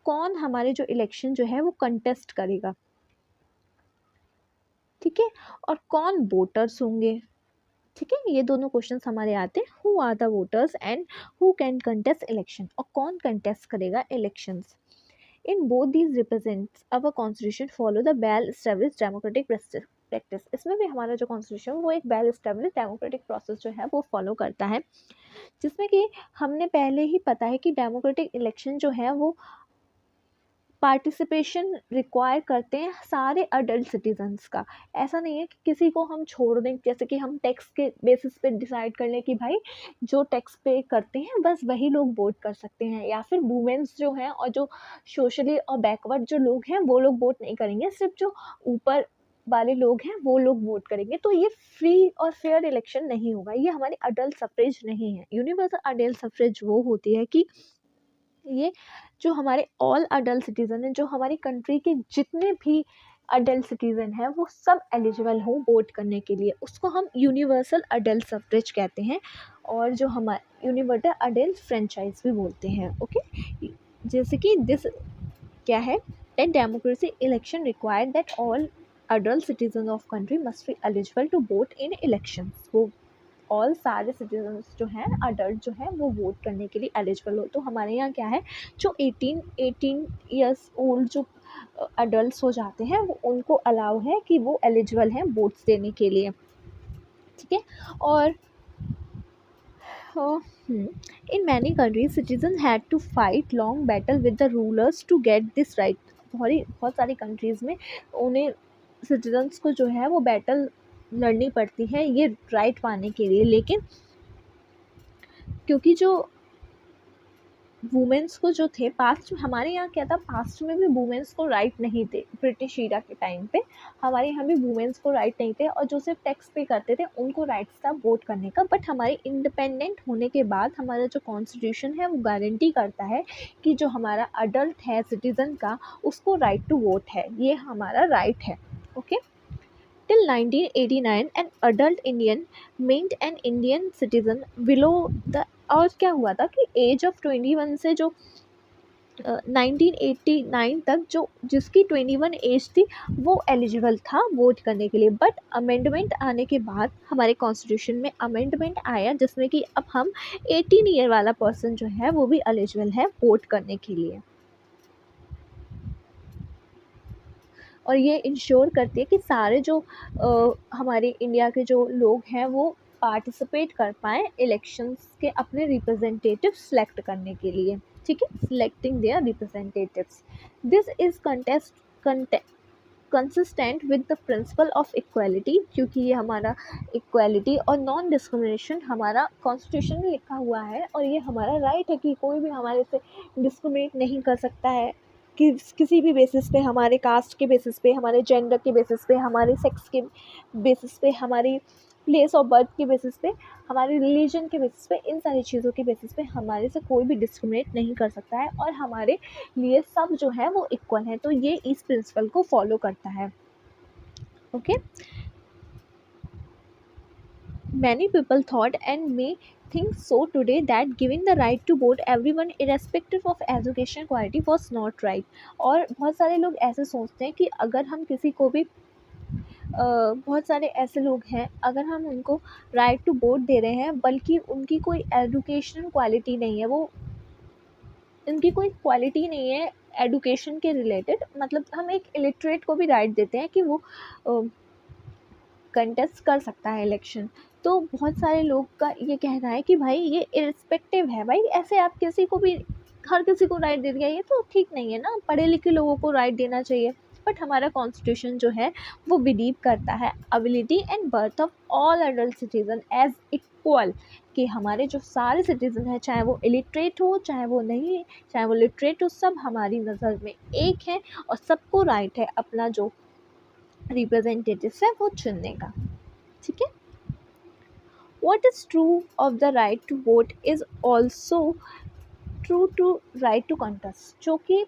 कौन हमारे जो इलेक्शन जो है वो कंटेस्ट करेगा, ठीक है, और कौन वोटर्स होंगे, ठीक है, ये दोनों क्वेश्चंस हमारे आते हैं। Who are the voters and who can contest election, और कौन कंटेस्ट करेगा elections. In both these represents our constitution follow the well established democratic practice. इसमें भी हमारा जो कॉन्स्टिट्यूशन वो एक वेल एस्टेब्लिश्ड डेमोक्रेटिक प्रोसेस जो है वो फॉलो करता है, जिसमें कि हमने पहले ही पता है कि डेमोक्रेटिक इलेक्शन जो है वो पार्टिसिपेशन रिक्वायर करते हैं सारे अडल्ट सिटीजन्स का। ऐसा नहीं है कि किसी को हम छोड़ दें, जैसे कि हम टैक्स के बेसिस पे डिसाइड कर लें कि भाई जो टैक्स पे करते हैं बस वही लोग वोट कर सकते हैं, या फिर वुमेन्स जो हैं और जो सोशली और बैकवर्ड जो लोग हैं वो लोग वोट नहीं करेंगे, सिर्फ जो ऊपर वाले लोग हैं वो लोग वोट करेंगे। तो ये फ्री और फेयर इलेक्शन नहीं होगा, ये हमारी अडल्ट सफ्रेज नहीं है। यूनिवर्सल अडल्ट सफ्रेज वो होती है कि ये जो हमारे ऑल अडल्ट सिटीज़न हैं, जो हमारी कंट्री के जितने भी अडल्ट सिटीज़न हैं वो सब एलिजिबल हों वोट करने के लिए, उसको हम यूनिवर्सल अडल्ट सफ्रेज कहते हैं, और जो हमारे यूनिवर्सल अडल्ट फ्रेंचाइज भी बोलते हैं। ओके, जैसे कि दिस क्या है, that democracy election required that all adult citizen of country must be eligible to vote in elections. वो ऑल सारे सिटीजन्स जो हैं अडल्ट जो हैं वो वोट करने के लिए एलिजिबल हो। तो हमारे यहाँ क्या है, जो 18 ईयर्स ओल्ड जो अडल्ट हो जाते हैं वो उनको अलाउ है कि वो एलिजिबल हैं वोट्स देने के लिए, ठीक है। और in many countries citizen had to fight long battle with the rulers to get this right. बहुत सारी कंट्रीज़ में उन्हें सिटीजन्स को जो है वो बैटल लड़नी पड़ती है ये राइट पाने के लिए, लेकिन क्योंकि जो वुमेन्स को जो थे पास्ट, हमारे यहाँ क्या था, पास्ट में भी वुमेन्स को राइट नहीं थे। ब्रिटिश ईरा के टाइम पे हमारे यहाँ भी वुमेन्स को राइट नहीं थे, और जो सिर्फ टैक्स पे करते थे उनको राइट्स था वोट करने का। बट हमारे इंडिपेंडेंट होने के बाद हमारा जो कॉन्स्टिट्यूशन है वो गारंटी करता है कि जो हमारा अडल्ट है सिटीज़न का, उसको राइट टू वोट है, ये हमारा राइट है। Okay. Till 1989 an adult Indian meant an Indian citizen below the, और क्या हुआ था कि एज ऑफ 21 से जो 1989 तक जो जिसकी 21 एज थी वो एलिजिबल था वोट करने के लिए। बट अमेंडमेंट आने के बाद हमारे कॉन्स्टिट्यूशन में अमेंडमेंट आया जिसमें कि अब हम 18 ईयर वाला पर्सन जो है वो भी एलिजिबल है वोट करने के लिए। और ये इंश्योर करती है कि सारे जो हमारे इंडिया के जो लोग हैं वो पार्टिसिपेट कर पाएँ इलेक्शंस के अपने रिप्रेजेंटेटिव सेलेक्ट करने के लिए। ठीक है, selecting their representatives. This is consistent with the principle of equality, क्योंकि ये हमारा इक्वालिटी और नॉन डिस्क्रिमिनेशन हमारा कॉन्स्टिट्यूशन में लिखा हुआ है, और ये हमारा राइट है कि कोई भी हमारे से डिस्क्रिमिनेट नहीं कर सकता है कि किसी भी बेसिस पे, हमारे कास्ट के बेसिस पे, हमारे जेंडर के बेसिस पे, हमारे सेक्स के बेसिस पे, हमारी प्लेस ऑफ बर्थ के बेसिस पे, हमारे रिलीजन के बेसिस पे, इन सारी चीज़ों के बेसिस पे हमारे से कोई भी डिस्क्रिमिनेट नहीं कर सकता है, और हमारे लिए सब जो है वो इक्वल है। तो ये इस प्रिंसिपल को फॉलो करता है। Okay. Many people thought and may think so today that giving the right to vote everyone irrespective of education quality was not right। और बहुत सारे लोग ऐसे सोचते हैं कि अगर हम किसी को भी बहुत सारे ऐसे लोग हैं, अगर हम उनको राइट टू वोट दे रहे हैं बल्कि उनकी कोई एजुकेशनल क्वालिटी नहीं है, वो उनकी कोई क्वालिटी नहीं है एडुकेशन के रिलेटेड, मतलब हम एक इलिटरेट को भी राइट देते हैं कि वो कंटेस्ट कर सकता है इलेक्शन। तो बहुत सारे लोग का ये कहना है कि भाई ये इर्रिस्पेक्टिव है, भाई ऐसे आप किसी को भी, हर किसी को राइट दे दिया, ये तो ठीक नहीं है ना, पढ़े लिखे लोगों को राइट देना चाहिए। बट हमारा कॉन्स्टिट्यूशन जो है वो बिलीव करता है ability and birth of all adult citizen as equal, कि हमारे जो सारे सिटीजन हैं, चाहे वो इलिटरेट हो चाहे वो नहीं, चाहे वो लिटरेट हो, सब हमारी नज़र में एक है, और सबको राइट है अपना जो रिप्रेजेंटेटिव है वो चुनने का। ठीक है। What is true of the right to vote is also true to right to contest, जो कि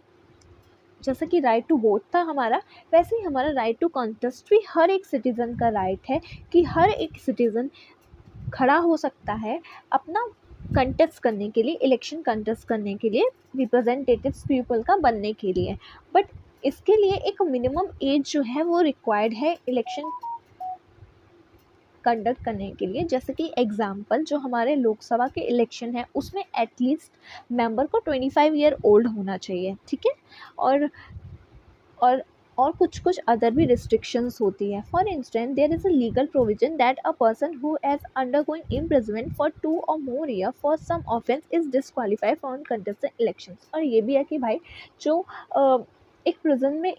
जैसा कि राइट टू वोट था हमारा, वैसे ही हमारा राइट टू कॉन्टेस्ट भी हर एक सिटीज़न का राइट है कि हर एक सिटीज़न खड़ा हो सकता है अपना कंटेस्ट करने के लिए, इलेक्शन कंटेस्ट करने के लिए, रिप्रेजेंटेटिव्स पीपल का बनने के लिए। बट इसके लिए एक मिनिमम एज जो है वो रिक्वायर्ड है इलेक्शन कंडक्ट करने के लिए। जैसे कि एग्जाम्पल जो हमारे लोकसभा के इलेक्शन है उसमें एटलीस्ट मेंबर को 25 ईयर ओल्ड होना चाहिए। ठीक है। और और कुछ अदर भी रिस्ट्रिक्शंस होती है। For instance there is a legal provision that a person who has undergoing imprisonment for 2 or more year for some offence is disqualified from contesting elections. और ये भी है कि भाई जो एक प्रिजन में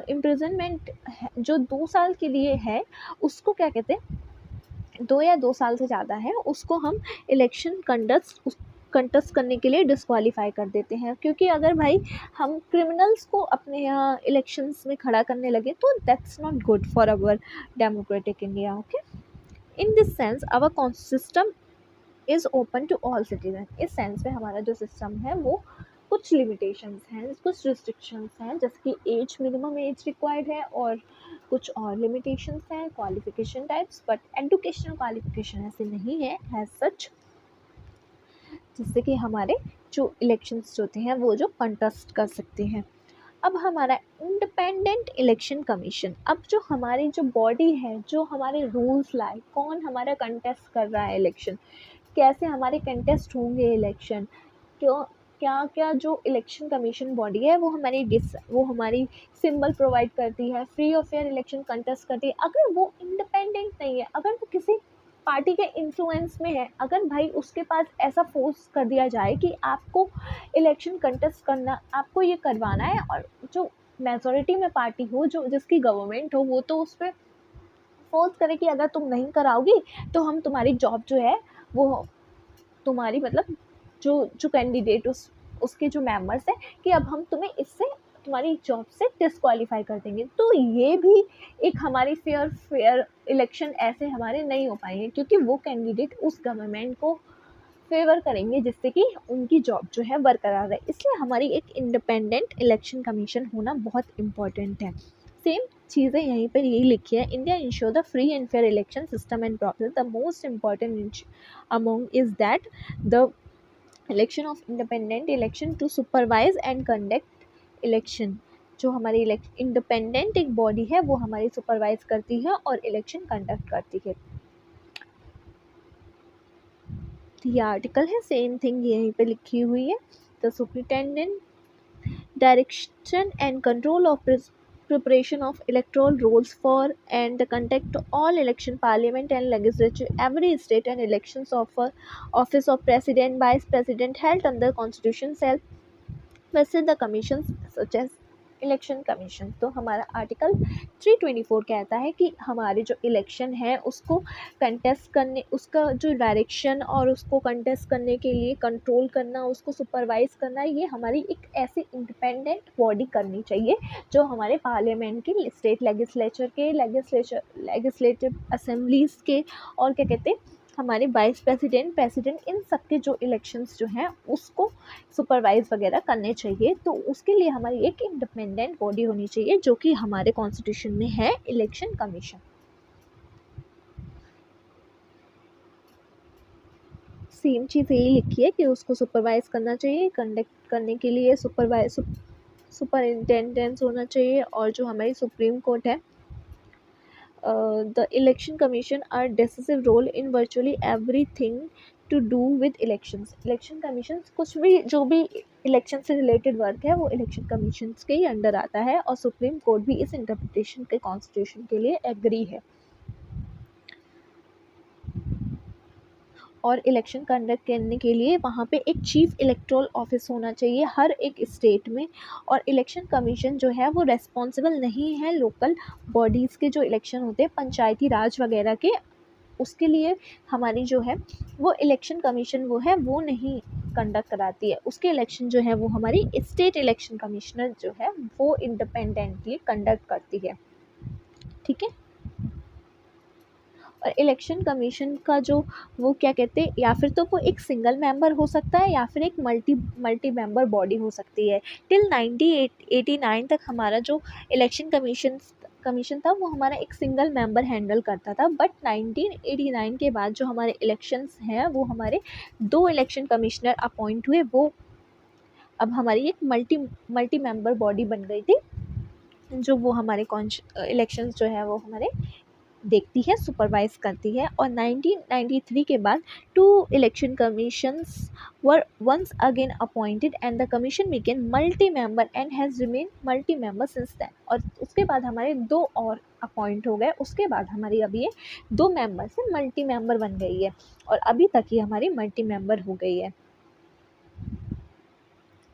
इम्प्रिजनमेंट जो 2 साल के लिए है उसको क्या कहते हैं, 2 या 2 साल से ज़्यादा है, उसको हम इलेक्शन कंटेस्ट करने के लिए डिस्क्वालीफाई कर देते हैं। क्योंकि अगर भाई हम क्रिमिनल्स को अपने यहाँ इलेक्शंस में खड़ा करने लगे तो that's not good for our democratic India. Okay. In this sense our system is open to all citizen. इस सेंस में हमारा जो सिस्टम है वो कुछ लिमिटेशंस हैं, कुछ रिस्ट्रिक्शंस हैं, जैसे कि एज, मिनिमम एज रिक्वायर्ड है, और कुछ और लिमिटेशंस हैं, qualification types, but educational qualification ऐसे नहीं है एज सच, जिससे कि हमारे जो इलेक्शंस होते हैं वो जो कंटेस्ट कर सकते हैं। अब हमारा इंडिपेंडेंट इलेक्शन कमीशन, अब जो हमारी जो बॉडी है जो हमारे रूल्स लाए, कौन हमारा कंटेस्ट कर रहा है इलेक्शन, कैसे हमारे कंटेस्ट होंगे इलेक्शन, क्यों, क्या क्या जो इलेक्शन कमीशन बॉडी है वो हमारी सिंबल प्रोवाइड करती है, फ्री और फेयर इलेक्शन कंटेस्ट करती है। अगर वो इंडिपेंडेंट नहीं है, अगर वो किसी पार्टी के इन्फ्लुएंस में है, अगर भाई उसके पास ऐसा फोर्स कर दिया जाए कि आपको इलेक्शन कंटेस्ट करना, आपको ये करवाना है, और जो मेजॉरिटी में पार्टी हो, जो जिसकी गवर्नमेंट हो, वो तो उस पर फोर्स करे कि अगर तुम नहीं कराओगी तो हम तुम्हारी जॉब जो है वो तुम्हारी मतलब जो जो कैंडिडेट उसके जो मेंबर्स हैं कि अब हम तुम्हें इससे तुम्हारी जॉब से डिस्क्वालीफाई कर देंगे। तो ये भी एक हमारी फेयर इलेक्शन ऐसे हमारे नहीं हो पाएंगे, क्योंकि वो कैंडिडेट उस गवर्नमेंट को फेवर करेंगे जिससे कि उनकी जॉब जो है बरकरार रहे। इसलिए हमारी एक इंडिपेंडेंट इलेक्शन कमीशन होना बहुत इम्पोर्टेंट है। सेम चीज़ें यहीं पर यही लिखी है, India ensure the free and fair election system and process, the most important among is that the election of independent election to supervise and conduct election. जो हमारी इंडिपेंडेंट एक बॉडी है वो हमारी सुपरवाइज करती है और इलेक्शन कंडक्ट करती है। ये आर्टिकल है, सेम थिंग यहीं पे लिखी हुई है। The superintendent direction and control of preparation of electoral rolls for and the conduct all election, parliament and legislature every state, and elections of office of president, vice president held under constitution shall वैसे the commission such as election commission. तो हमारा article 324 कहता है कि हमारे जो election है उसको कंटेस्ट करने, उसका जो डायरेक्शन और उसको कंटेस्ट करने के लिए कंट्रोल करना, उसको सुपरवाइज करना, ये हमारी एक ऐसी इंडिपेंडेंट बॉडी करनी चाहिए जो हमारे पार्लियामेंट के, स्टेट लेजिस्लेचर के, लेजिस्लेटिव असेंबलीज के, और क्या कहते हैं हमारे वाइस प्रेसिडेंट, प्रेसिडेंट, इन सब के जो इलेक्शंस जो हैं उसको सुपरवाइज वगैरह करने चाहिए। तो उसके लिए हमारी एक इंडिपेंडेंट बॉडी होनी चाहिए जो कि हमारे कॉन्स्टिट्यूशन में है, इलेक्शन कमीशन। सेम चीज़ यही लिखी है कि उसको सुपरवाइज करना चाहिए, कंडक्ट करने के लिए सुपरिंटेंडेंस होना चाहिए। और जो हमारी सुप्रीम कोर्ट है, the election commission are decisive role in virtually everything to do with elections। Election commission कुछ भी, जो भी इलेक्शन से रिलेटेड वर्क है वो इलेक्शन कमीशन के ही अंडर आता है, और सुप्रीम कोर्ट भी इस इंटरप्रिटेशन के कॉन्स्टिट्यूशन के लिए एग्री है। और इलेक्शन कंडक्ट करने के लिए वहाँ पे एक चीफ इलेक्टोरल ऑफिस होना चाहिए हर एक स्टेट में। और इलेक्शन कमीशन जो है वो रेस्पॉन्सिबल नहीं है लोकल बॉडीज़ के जो इलेक्शन होते हैं पंचायती राज वगैरह के, उसके लिए हमारी जो है वो इलेक्शन कमीशन वो है वो नहीं कंडक्ट कराती है। उसके इलेक्शन जो है वो हमारी स्टेट इलेक्शन कमिश्नर जो है वो इंडिपेंडेंटली कंडक्ट करती है। ठीक है। और इलेक्शन कमीशन का जो वो क्या कहते हैं, या फिर तो वो एक सिंगल मेंबर हो सकता है या फिर एक मल्टी मेंबर बॉडी हो सकती है। टिल 1989 तक हमारा जो इलेक्शन कमीशन था वो हमारा एक सिंगल मेंबर हैंडल करता था, बट 1989 के बाद जो हमारे इलेक्शंस हैं वो हमारे 2 इलेक्शन कमिश्नर अपॉइंट हुए। वो अब हमारी एक मल्टी मेंबर बॉडी बन गई थी, जो वो हमारे इलेक्शंस जो है वो हमारे देखती है, सुपरवाइज करती है। और 1993 के बाद 2 election commissions were once again appointed and the commission became multi member and has remain multi member since then. और उसके बाद हमारे 2 और अपॉइंट हो गए, उसके बाद हमारी अभी ये 2 मेंबर से मल्टी मेंबर बन गई है, और अभी तक ही हमारी मल्टी मेंबर हो गई है।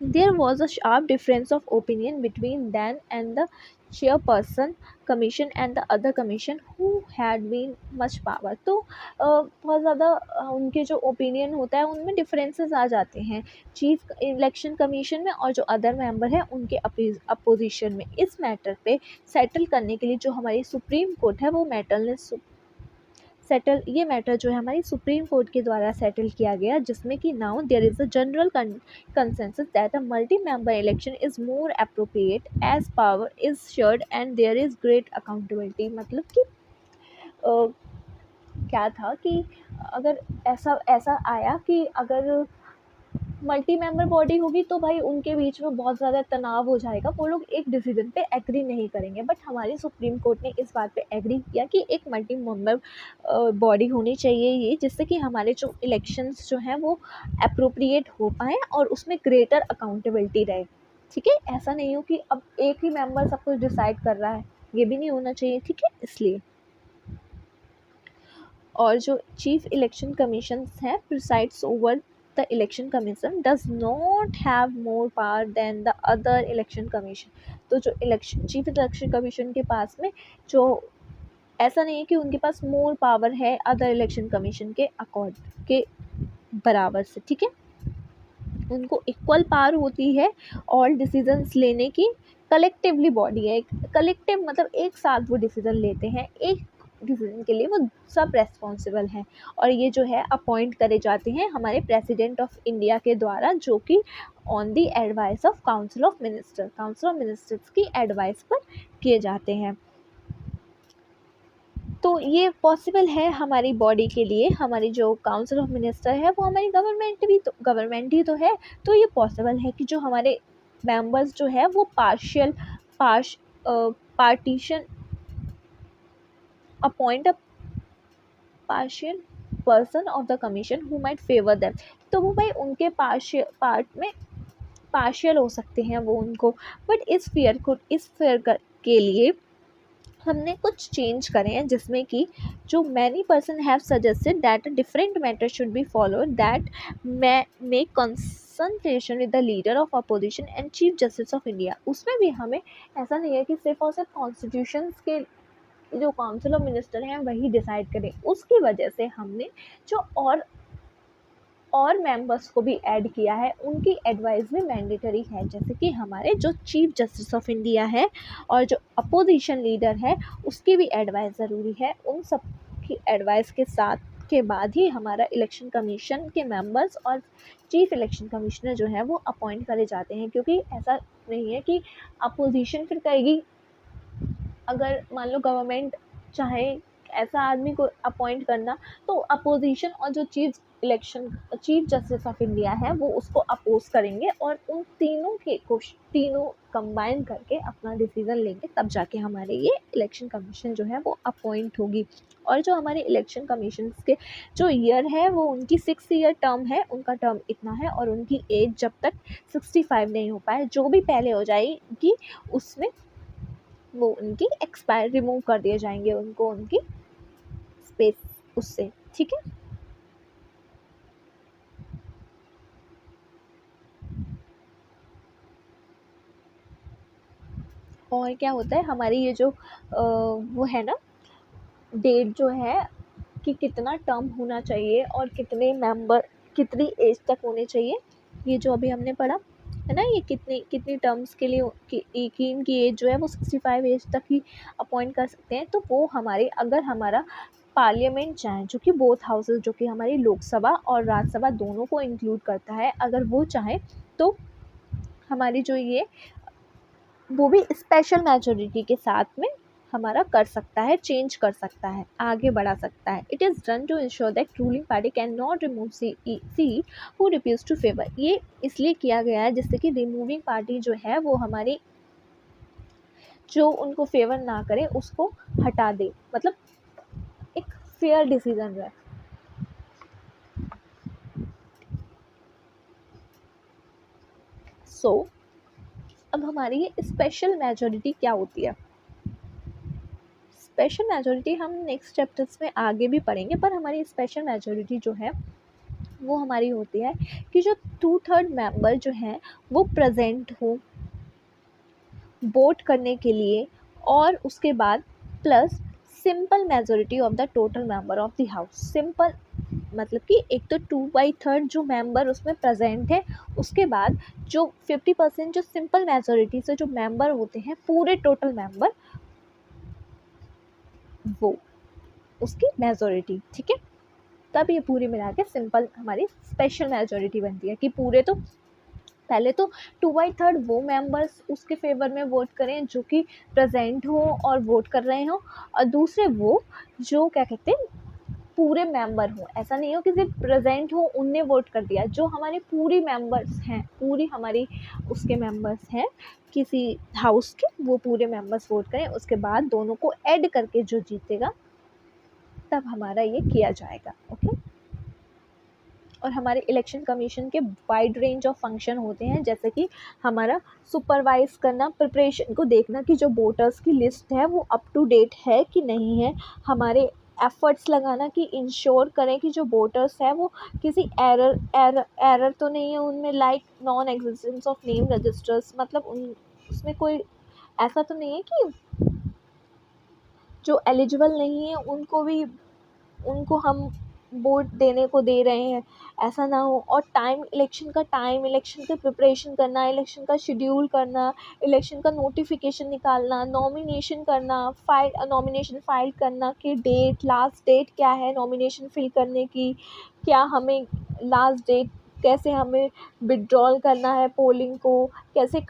There was a sharp difference of opinion between Dan and the chairperson commission and the other commission who had been much power। तो बहुत ज़्यादा उनके जो ओपिनियन होता है उनमें डिफरेंसेस आ जाते हैं चीफ इलेक्शन कमीशन में और जो अदर मेंबर हैं उनके अपोजिशन में। इस मैटर पे सेटल करने के लिए जो हमारी सुप्रीम कोर्ट है वो ये मैटर जो है हमारी सुप्रीम कोर्ट के द्वारा सेटल किया गया, जिसमें कि now there is a general consensus that a multi-member election is more appropriate as power is shared and there is great accountability। मतलब कि क्या था कि अगर ऐसा आया कि अगर मल्टी मेंबर बॉडी होगी तो भाई उनके बीच में बहुत ज़्यादा तनाव हो जाएगा, वो लोग एक डिसीजन पे एग्री नहीं करेंगे। बट हमारी सुप्रीम कोर्ट ने इस बात पे एग्री किया कि एक मल्टी मेंबर बॉडी होनी चाहिए ये, जिससे कि हमारे जो इलेक्शंस जो हैं वो अप्रोप्रिएट हो पाएँ और उसमें ग्रेटर अकाउंटेबिलिटी रहे। ठीक है, ऐसा नहीं हो कि अब एक ही मेंबर सब कुछ डिसाइड कर रहा है, ये भी नहीं होना चाहिए। ठीक है, इसलिए। और जो चीफ इलेक्शन कमीशन है presides over the election commission does not have more power than the other election commission। तो जो चीफ इलेक्शन कमीशन के पास में जो ऐसा नहीं है कि उनके पास मोर पावर है अदर इलेक्शन कमीशन के बराबर से। ठीक है। उनको इक्वल पावर होती है ऑल डिसीजंस लेने की। कलेक्टिवली बॉडी है, कलेक्टिव मतलब एक साथ वो डिसीजन लेते हैं, एक डिसीजन के लिए वो सब रेस्पॉन्सिबल हैं। और ये जो है अपॉइंट करे जाते हैं हमारे प्रेसिडेंट ऑफ इंडिया के द्वारा, जो कि on the advice of council of ministers की एडवाइस पर किए जाते हैं। तो ये पॉसिबल है हमारी बॉडी के लिए। हमारी जो काउंसिल ऑफ मिनिस्टर है वो हमारी गवर्नमेंट ही तो है। तो ये पॉसिबल है कि जो हमारे मेंबर्स जो है वो partition appoint a partial person of the commission who might favour them. तो वो भाई उनके पार्ट में पार्शियल हो सकते हैं वो उनको। बट इस फेयर के लिए हमने कुछ चेंज करे हैं, जिसमें कि जो many person have suggested that different matter should be followed that make consultation with the leader of opposition and chief justice of India. उसमें भी हमें ऐसा नहीं है कि सिर्फ और सिर्फ कॉन्स्टिट्यूशन के जो काउंसिल ऑफ मिनिस्टर हैं वही डिसाइड करें। उसकी वजह से हमने जो और मेंबर्स को भी ऐड किया है, उनकी एडवाइस भी मैंडेटरी है। जैसे कि हमारे जो चीफ जस्टिस ऑफ इंडिया है और जो अपोजिशन लीडर है उसकी भी एडवाइस ज़रूरी है। उन सब की एडवाइस के बाद ही हमारा इलेक्शन कमीशन के मेंबर्स और चीफ इलेक्शन कमिश्नर जो है वो अपॉइंट करे जाते हैं। क्योंकि ऐसा नहीं है कि अपोजिशन फिर कहेगी, अगर मान लो गवर्नमेंट चाहे ऐसा आदमी को अपॉइंट करना, तो अपोजिशन और जो चीफ जस्टिस ऑफ इंडिया है वो उसको अपोज करेंगे और उन तीनों कंबाइन करके अपना डिसीजन लेंगे, तब जाके हमारे ये इलेक्शन कमीशन जो है वो अपॉइंट होगी। और जो हमारे इलेक्शन कमीशन के जो ईयर है वो उनकी 6 ईयर टर्म है, उनका टर्म इतना है। और उनकी एज जब तक 65 नहीं हो पाए, जो भी पहले हो जाएगी उसमें वो उनकी एक्सपायर रिमूव कर दिए जाएंगे, उनको उनकी स्पेस उससे। ठीक है, और क्या होता है हमारी ये जो वो है ना डेट जो है कि कितना टर्म होना चाहिए और कितने मेंबर कितनी एज तक होने चाहिए, ये जो अभी हमने पढ़ा है ना, ये कितनी कितनी टर्म्स के लिए की इनकी एज जो है वो 65 एज तक ही अपॉइंट कर सकते हैं। तो वो हमारे अगर हमारा पार्लियामेंट चाहे, जो कि बोथ हाउसेस जो कि हमारी लोकसभा और राज्यसभा दोनों को इंक्लूड करता है, अगर वो चाहे तो हमारी जो ये वो भी स्पेशल मेजोरिटी के साथ में हमारा कर सकता है, चेंज कर सकता है, आगे बढ़ा सकता है। It is done to ensure that ruling party can not remove C who refuse to favour. ये इसलिए किया गया है जिससे कि रिमूविंग पार्टी जो है वो हमारी जो उनको फेवर ना करे उसको हटा दे, मतलब एक फेयर डिसीजन रहे। सो अब हमारी ये स्पेशल मेजोरिटी क्या होती है? स्पेशल मेजोरिटी हम नेक्स्ट चैप्टर्स में आगे भी पढ़ेंगे, पर हमारी स्पेशल मेजोरिटी जो है वो हमारी होती है कि जो 2/3 मेंबर जो हैं वो प्रेजेंट हो वोट करने के लिए, और उसके बाद plus simple majority of the total member of the house. Simple मतलब कि एक तो 2/3 जो मेंबर उसमें प्रेजेंट है, उसके बाद जो 50% जो सिंपल मेजोरिटी से जो मेंबर होते हैं पूरे टोटल मेंबर, वो उसकी मेजोरिटी। ठीक है, तब ये पूरी मिला के सिंपल हमारी स्पेशल मेजोरिटी बनती है कि पूरे तो पहले तो 2/3 वो मेंबर्स उसके फेवर में वोट करें जो कि प्रेजेंट हो और वोट कर रहे हों, और दूसरे वो जो क्या कहते हैं पूरे मेंबर हो। ऐसा नहीं हो कि सिर्फ प्रेजेंट हो उनने वोट कर दिया, जो हमारे पूरी मेंबर्स हैं, पूरी हमारी उसके मेंबर्स हैं किसी हाउस के, वो पूरे मेंबर्स वोट करें। उसके बाद दोनों को ऐड करके जो जीतेगा तब हमारा ये किया जाएगा। ओके, और हमारे इलेक्शन कमीशन के वाइड रेंज ऑफ फंक्शन होते हैं, जैसे कि हमारा सुपरवाइज करना, प्रिपरेशन को देखना कि जो वोटर्स की लिस्ट है वो अप टू डेट है कि नहीं है, हमारे एफर्ट्स लगाना कि इंश्योर करें कि जो वोटर्स हैं वो किसी एरर तो नहीं है उनमें, like non existence of name registers, मतलब उसमें कोई ऐसा तो नहीं है कि जो एलिजिबल नहीं है उनको हम वोट देने को दे रहे हैं, ऐसा ना हो। और इलेक्शन का प्रिपरेशन करना, इलेक्शन का शेड्यूल करना, इलेक्शन का नोटिफिकेशन निकालना, नॉमिनेशन फाइल करना कि लास्ट डेट क्या है नॉमिनेशन फिल करने की, क्या हमें लास्ट डेट, कैसे हमें विड्रॉल करना है पोलिंग को, कैसे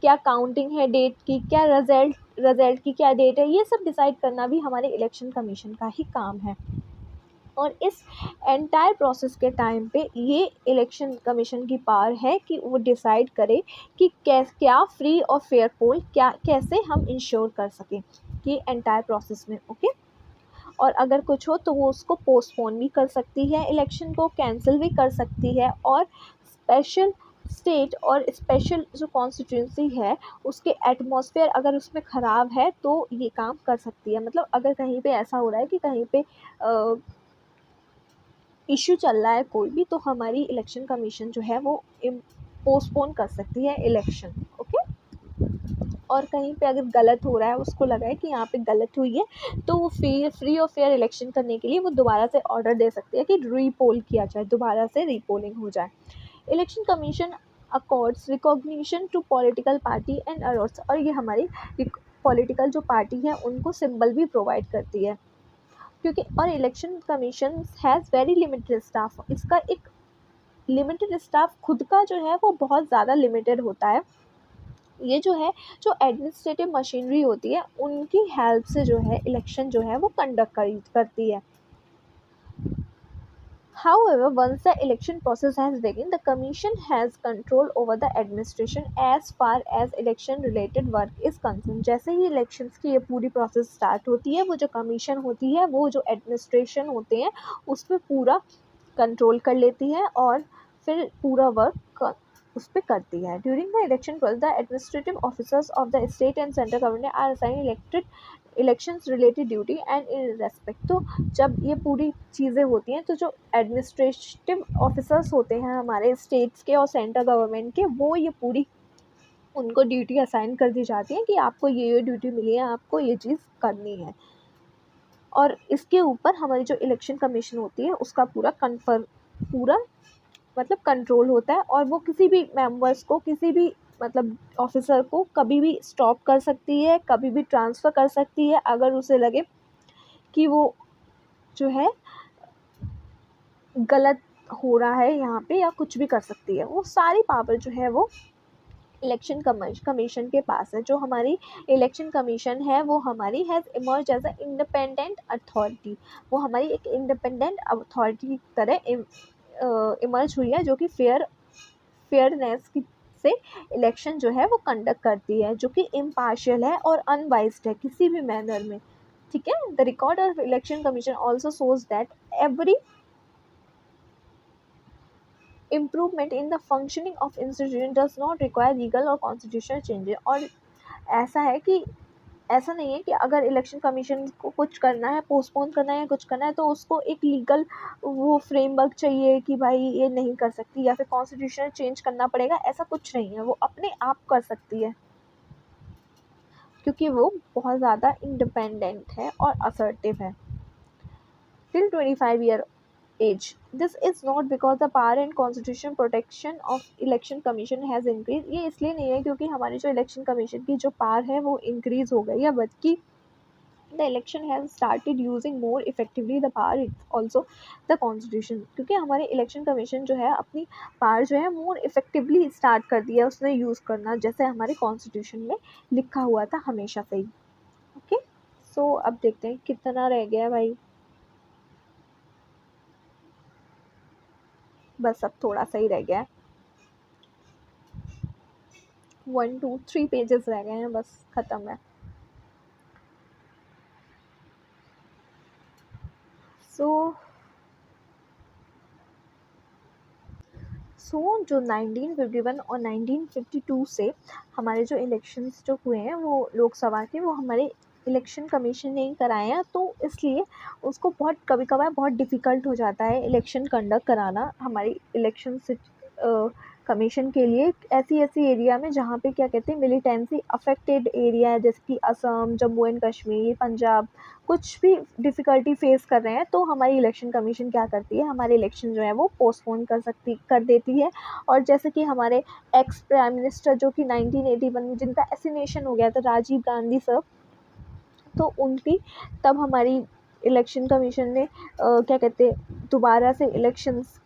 क्या काउंटिंग है डेट की, क्या रिजल्ट की क्या डेट है, ये सब डिसाइड करना भी हमारे इलेक्शन कमीशन का ही काम है। और इस एंटायर प्रोसेस के टाइम पे ये इलेक्शन कमीशन की पावर है कि वो डिसाइड करे कि क्या फ्री और फेयर पोल कैसे हम इंश्योर कर सकें कि एंटायर प्रोसेस में। ओके, और अगर कुछ हो तो वो उसको पोस्टपोन भी कर सकती है, इलेक्शन को कैंसिल भी कर सकती है, और स्पेशल स्टेट और स्पेशल जो कॉन्स्टिट्यूंसी है उसके एटमॉस्फेयर अगर उसमें ख़राब है तो ये काम कर सकती है। मतलब अगर कहीं पे ऐसा हो रहा है कि कहीं पे इश्यू चल रहा है कोई भी, तो हमारी इलेक्शन कमीशन जो है वो पोस्टपोन कर सकती है इलेक्शन। ओके, और कहीं पे अगर गलत हो रहा है, उसको लगा है कि यहाँ पे गलत हुई है, तो वो फ्री और फेयर इलेक्शन करने के लिए वो दोबारा से ऑर्डर दे सकती है कि रीपोल किया जाए, दोबारा से रीपोलिंग हो जाए। Election commission accords recognition to political party and awards, और ये हमारी पॉलिटिकल जो पार्टी है उनको सिंबल भी प्रोवाइड करती है, क्योंकि और election commission has very limited staff, इसका एक लिमिटेड स्टाफ खुद का जो है वो बहुत ज़्यादा लिमिटेड होता है। ये जो है जो एडमिनिस्ट्रेटिव मशीनरी होती है उनकी हेल्प से जो है इलेक्शन जो है वो कंडक्ट करती है। However, once the election process has begun, the Commission has control over the administration as far as election-related work is concerned. जैसे ही elections की ये पूरी process start होती है, वो जो commission होती है, वो जो administration होते हैं, उस पर पूरा control कर लेती है और फिर पूरा work उस पर करती है। During the election process, the administrative officers of the state and central government are assigned elections related duty and in respect. तो जब ये पूरी चीज़ें होती हैं तो जो एडमिनिस्ट्रेटिव ऑफिसर्स होते हैं हमारे स्टेट्स के और सेंट्रल गवर्नमेंट के, वो ये पूरी उनको ड्यूटी असाइन कर दी जाती है कि आपको ये ड्यूटी मिली है, आपको ये चीज़ करनी है। और इसके ऊपर हमारी जो इलेक्शन कमीशन होती है उसका पूरा मतलब कंट्रोल होता है, और वो किसी भी मेंबर्स को, किसी भी मतलब ऑफिसर को कभी भी स्टॉप कर सकती है, कभी भी ट्रांसफ़र कर सकती है, अगर उसे लगे कि वो जो है गलत हो रहा है यहाँ पे, या कुछ भी कर सकती है। वो सारी पावर जो है वो इलेक्शन कमीशन के पास है। जो हमारी इलेक्शन कमीशन है वो हमारी has emerge as a independent authority, वो हमारी एक इंडिपेंडेंट अथॉरिटी की तरह इमर्ज हुई है, जो कि फेयरनेस की से इलेक्शन जो है वो कंडक्ट करती है, जो कि इम्पार्शियल है और अनबाइस्ड है किसी भी मैनर में। ठीक है, the record of election commission also shows that every improvement in the functioning of institution does not require legal or constitutional changes। और ऐसा नहीं है कि अगर इलेक्शन कमीशन को कुछ करना है, पोस्टपोन करना है, कुछ करना है, तो उसको एक लीगल वो फ्रेमवर्क चाहिए कि भाई ये नहीं कर सकती, या फिर कॉन्स्टिट्यूशनल चेंज करना पड़ेगा, ऐसा कुछ नहीं है। वो अपने आप कर सकती है क्योंकि वो बहुत ज़्यादा इंडिपेंडेंट है और असर्टिव है। Till 25 year age. This is not because the power and constitutional protection of election commission has increased। ये इसलिए नहीं है क्योंकि हमारी जो इलेक्शन कमीशन की जो पावर है वो इंक्रीज हो गई है, बल्कि the election has started using more effectively the power, it's also the constitution। क्योंकि हमारे इलेक्शन कमीशन जो है अपनी पावर जो है मोर इफेक्टिवली स्टार्ट कर दिया उसने यूज़ करना, जैसे हमारे कॉन्स्टिट्यूशन में लिखा हुआ था हमेशा से ही। ओके, सो अब देखते हैं कितना रह गया भाई। बस अब थोड़ा सा ही रह गया है, 1 2 3 पेजेस रह गए हैं, बस ख़त्म है। सो जो 1951 और 1952 से हमारे जो इलेक्शंस जो हुए हैं वो लोकसभा के, वो हमारे इलेक्शन कमीशन ने ही कराए हैं, तो इसलिए उसको कभी कभार बहुत डिफ़िकल्ट हो जाता है इलेक्शन कंडक्ट कराना हमारी इलेक्शन कमीशन के लिए ऐसी एरिया में जहाँ पे क्या कहते हैं मिलिटेंसी अफेक्टेड एरिया है, जैसे कि असम, जम्मू एंड कश्मीर, पंजाब, कुछ भी डिफ़िकल्टी फेस कर रहे हैं, तो हमारी इलेक्शन कमीशन क्या करती है, हमारे इलेक्शन जो है वो पोस्टपोन कर देती है। और जैसे कि हमारे एक्स प्राइम मिनिस्टर जो कि 1981 में जिनका एसिनेशन हो गया था, राजीव गांधी सर, तो उनकी तब हमारी इलेक्शन कमीशन ने क्या कहते हैं दोबारा से इलेक्शंस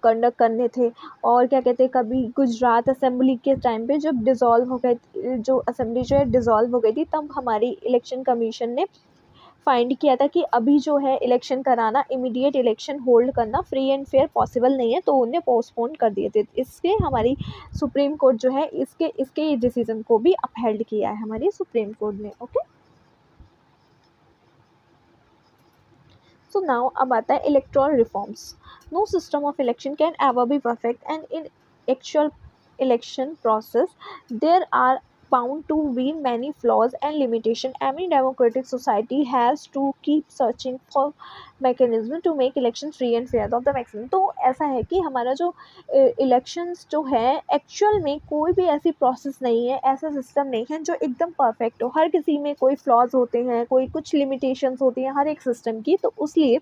कंडक्ट करने थे। और क्या कहते हैं कभी गुजरात असेंबली के टाइम पे जब डिज़ोल्व हो गए, जो असेंबली जो है डिज़ोल्व हो गई थी, तब हमारी इलेक्शन कमीशन ने फाइंड किया था कि अभी जो है इलेक्शन कराना, इमीडिएट इलेक्शन होल्ड करना फ्री एंड फेयर पॉसिबल नहीं है, तो उन्हें पोस्टपोन कर दिए थे। इसके हमारी सुप्रीम कोर्ट जो है इसके डिसीजन को भी अपहेल्ड किया है हमारी सुप्रीम कोर्ट ने। ओके, सो नाउ अब आता है electoral reforms. No system of election can ever be perfect and in actual election process there are bound to be many flaws and limitations. Every democratic society has to keep searching for mechanism to make elections free and fair of the maximum. तो ऐसा है कि हमारा जो elections जो है actual में कोई भी ऐसी प्रोसेस नहीं है, ऐसा सिस्टम नहीं है जो एकदम परफेक्ट हो। हर किसी में कोई फ्लॉज होते हैं, कोई कुछ लिमिटेशंस होती हैं हर एक सिस्टम की। तो उसलिए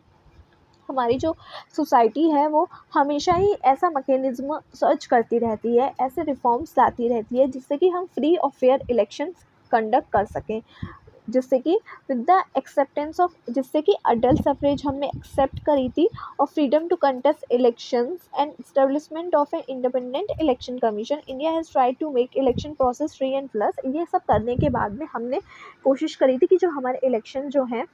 हमारी जो सोसाइटी है वो हमेशा ही ऐसा मैकेनिज्म सर्च करती रहती है, ऐसे रिफॉर्म्स लाती रहती है जिससे कि हम फ्री और फेयर इलेक्शंस कंडक्ट कर सकें, जिससे कि विद द एक्सेप्टेंस ऑफ, जिससे कि अडल्ट सफरेज हमने एक्सेप्ट करी थी, और freedom to contest elections and establishment of an independent election commission. India has tried to make election process free and plus. ये सब करने के बाद में हमने कोशिश करी थी कि जो हमारे इलेक्शन जो हैं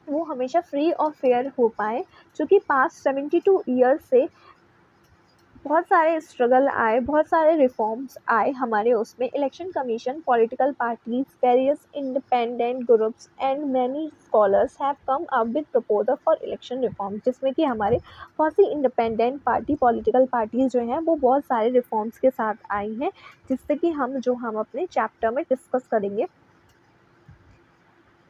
वो हमेशा फ्री और फेयर हो पाए, क्योंकि पास्ट 72 ईयर्स से बहुत सारे स्ट्रगल आए, बहुत सारे रिफॉर्म्स आए हमारे उसमें। Election commission, political parties, various independent groups and many scholars have come up with proposal for election reform, जिसमें कि हमारे बहुत सी इंडिपेंडेंट पार्टी, पॉलिटिकल पार्टीज जो हैं वो बहुत सारे रिफॉर्म्स के साथ आई हैं, जिससे कि हम अपने चैप्टर में डिस्कस करेंगे।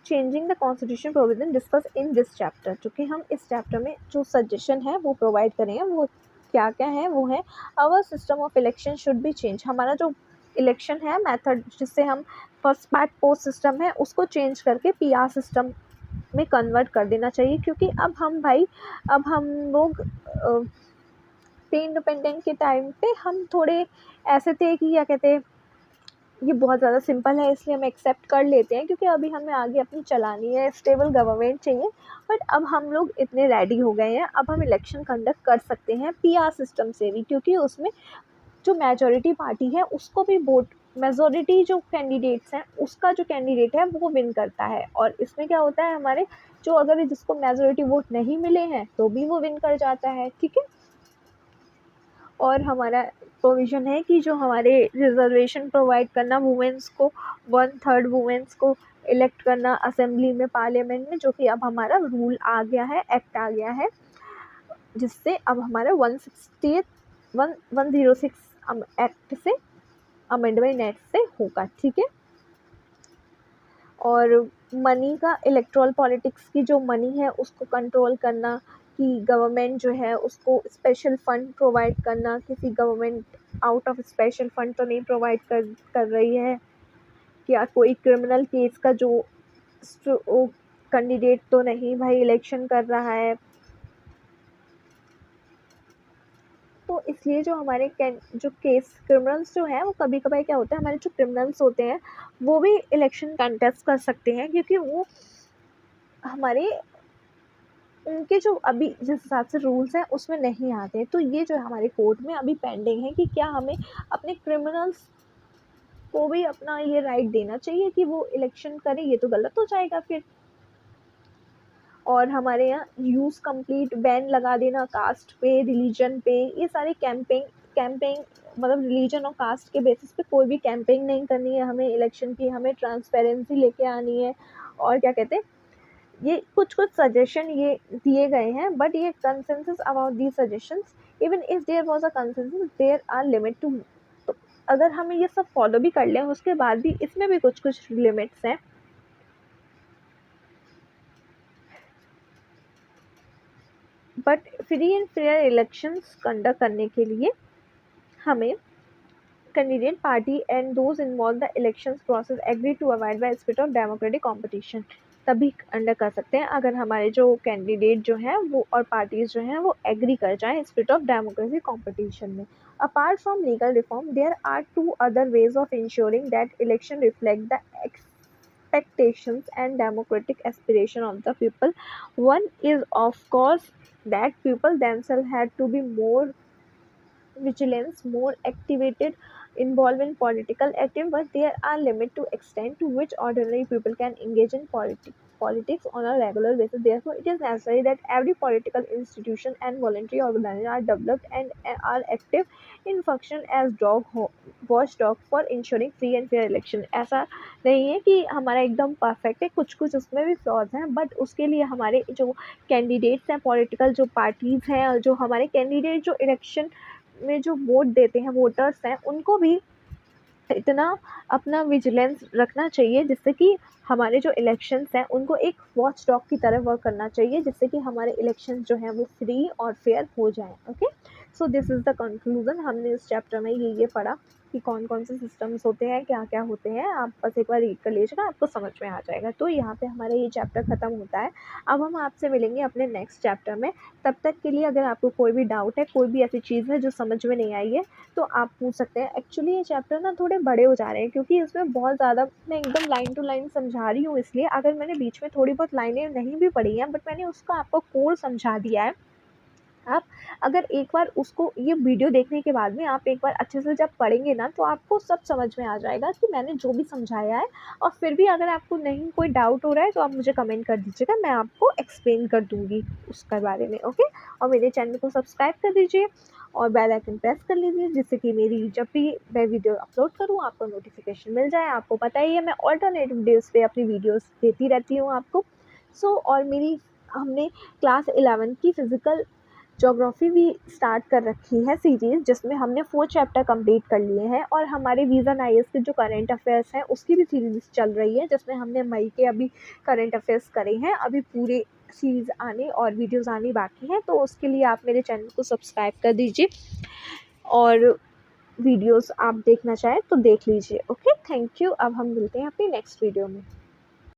Changing the constitution provision discuss in this chapter, चूँकि हम इस चैप्टर में जो सजेशन है वो प्रोवाइड करेंगे, वो क्या क्या है, वो है our system of election should be change. हमारा जो इलेक्शन है मेथड, जिससे हम फर्स्ट पार्ट पोस्ट सिस्टम है उसको चेंज करके पीआर सिस्टम में कन्वर्ट कर देना चाहिए, क्योंकि अब हम लोग प्री इंडिपेंडेंट के टाइम पे हम थोड़े ऐसे थे कि क्या कहते हैं ये बहुत ज़्यादा सिंपल है, इसलिए हम एक्सेप्ट कर लेते हैं, क्योंकि अभी हमें आगे अपनी चलानी है, स्टेबल गवर्नमेंट चाहिए। बट अब हम लोग इतने रेडी हो गए हैं, अब हम इलेक्शन कंडक्ट कर सकते हैं पीआर सिस्टम से भी, क्योंकि उसमें जो मेजॉरिटी पार्टी है उसको भी वोट, मेजॉरिटी जो कैंडिडेट्स हैं उसका जो कैंडिडेट है वो विन करता है। और इसमें क्या होता है, हमारे जो अगर जिसको मेजॉरिटी वोट नहीं मिले हैं तो भी वो विन कर जाता है। ठीक है, और हमारा प्रोविज़न है कि जो हमारे रिजर्वेशन प्रोवाइड करना वुमेंस को, 1/3 वुमेंस को इलेक्ट करना असेंबली में, पार्लियामेंट में, जो कि अब हमारा रूल आ गया है, एक्ट आ गया है, जिससे अब हमारा 106 एक्ट से अमेंडमेंट एक्ट से होगा। ठीक है, और मनी का, इलेक्ट्रल पॉलिटिक्स की जो मनी है उसको कंट्रोल करना, कि गवर्नमेंट जो है उसको स्पेशल फ़ंड प्रोवाइड करना, किसी government out of special fund तो नहीं प्रोवाइड कर रही है, क्या कोई क्रिमिनल केस का जो कैंडिडेट तो नहीं भाई इलेक्शन कर रहा है। तो इसलिए जो हमारे जो केस क्रिमिनल्स जो हैं वो कभी कभार क्या होता है, हमारे जो क्रिमिनल्स होते हैं वो भी इलेक्शन कंटेस्ट कर सकते हैं, क्योंकि वो हमारे उनके जो अभी जिस हिसाब से रूल्स हैं उसमें नहीं आते। तो ये जो हमारे कोर्ट में अभी पेंडिंग है कि क्या हमें अपने क्रिमिनल्स को भी अपना ये राइट देना चाहिए कि वो इलेक्शन करें, ये तो गलत हो जाएगा फिर। और हमारे यहाँ यूज़ कंप्लीट बैन लगा देना कास्ट पे, रिलीजन पे, ये सारे कैंपेन मतलब रिलीजन और कास्ट के बेसिस पे कोई भी कैंपेन नहीं करनी है हमें इलेक्शन की, हमें ट्रांसपेरेंसी लेके आनी है। और क्या कहते हैं, ये कुछ सजेशन ये दिए गए हैं, बट ये consensus about the suggestions, even if there was a consensus there are limit to. तो अगर हमें ये सब फॉलो भी कर लें उसके बाद भी इसमें भी कुछ लिमिट्स हैं। But free and fair elections conduct करने के लिए हमें candidate party and those involved the elections process agree to abide by spirit of democratic competition तभी अंडर कर सकते हैं अगर हमारे जो कैंडिडेट जो हैं वो और पार्टीज जो हैं वो एग्री कर जाएं स्पिरिट ऑफ डेमोक्रेसी कंपटीशन में. Apart from legal reform there are 2 other ways of ensuring that election reflect the expectations and democratic aspiration of the people. One is of course that people themselves had to be more vigilance, more activated, involved in political activity, but there are limits to extent to which ordinary people can engage in politics on a regular basis. Therefore, it is necessary that every political institution and voluntary organization are developed and are active in function as watchdog for ensuring free and fair election. ऐसा नहीं है कि हमारा एकदम perfect है, कुछ कुछ उसमें भी फ्लॉज हैं, बट उसके लिए हमारे जो कैंडिडेट्स हैं, पॉलिटिकल जो पार्टीज़ हैं और जो हमारे कैंडिडेट जो इलेक्शन में जो वोट देते हैं वोटर्स हैं उनको भी इतना अपना विजिलेंस रखना चाहिए जिससे कि हमारे जो इलेक्शंस हैं उनको एक वॉच डॉग की तरह वर्क करना चाहिए जिससे कि हमारे इलेक्शंस जो हैं वो फ्री और फेयर हो जाएं. Okay, so this is the conclusion. हमने इस चैप्टर में ये पढ़ा कि कौन कौन से सिस्टम्स होते हैं, क्या क्या होते हैं. आप बस एक बार रीड कर लीजिएगा, आपको समझ में आ जाएगा. तो यहाँ पे हमारा ये चैप्टर ख़त्म होता है. अब हम आपसे मिलेंगे अपने नेक्स्ट चैप्टर में. तब तक के लिए अगर आपको कोई भी डाउट है, कोई भी ऐसी चीज़ है जो समझ में नहीं आई है तो आप पूछ सकते हैं. एक्चुअली ये चैप्टर ना थोड़े बड़े हो जा रहे हैं क्योंकि इसमें बहुत ज़्यादा मैं एकदम लाइन टू लाइन समझा रही हूँ, इसलिए अगर मैंने बीच में थोड़ी बहुत लाइनें नहीं भी पढ़ी हैं बट मैंने उसका आपको कोर समझा दिया है. आप अगर एक बार उसको ये वीडियो देखने के बाद में आप एक बार अच्छे से जब पढ़ेंगे ना तो आपको सब समझ में आ जाएगा कि मैंने जो भी समझाया है. और फिर भी अगर आपको नहीं कोई डाउट हो रहा है तो आप मुझे कमेंट कर दीजिएगा, मैं आपको एक्सप्लेन कर दूँगी उसके बारे में. ओके, और मेरे चैनल को सब्सक्राइब कर दीजिए और बेल आइकन प्रेस कर लीजिए जिससे कि मेरी जब भी मैं वीडियो अपलोड करूँ आपको नोटिफिकेशन मिल जाए. आपको पता ही है मैं ऑल्टरनेटिव डेज पे अपनी वीडियोस देती रहती हूँ आपको. और मेरी हमने क्लास 11 की फ़िज़िकल ज्योग्राफी भी स्टार्ट कर रखी है सीरीज़ जिसमें हमने 4 चैप्टर कंप्लीट कर लिए हैं. और हमारे विज़न आईएएस के जो करंट अफेयर्स हैं उसकी भी सीरीज़ चल रही है जिसमें हमने मई के अभी करंट अफेयर्स करे हैं. अभी पूरे सीरीज़ आने और वीडियोज़ आनी बाकी हैं, तो उसके लिए आप मेरे चैनल को सब्सक्राइब कर दीजिए और वीडियोज़ आप देखना चाहें तो देख लीजिए. Okay, thank you. अब हम मिलते हैं अपनी नेक्स्ट वीडियो में.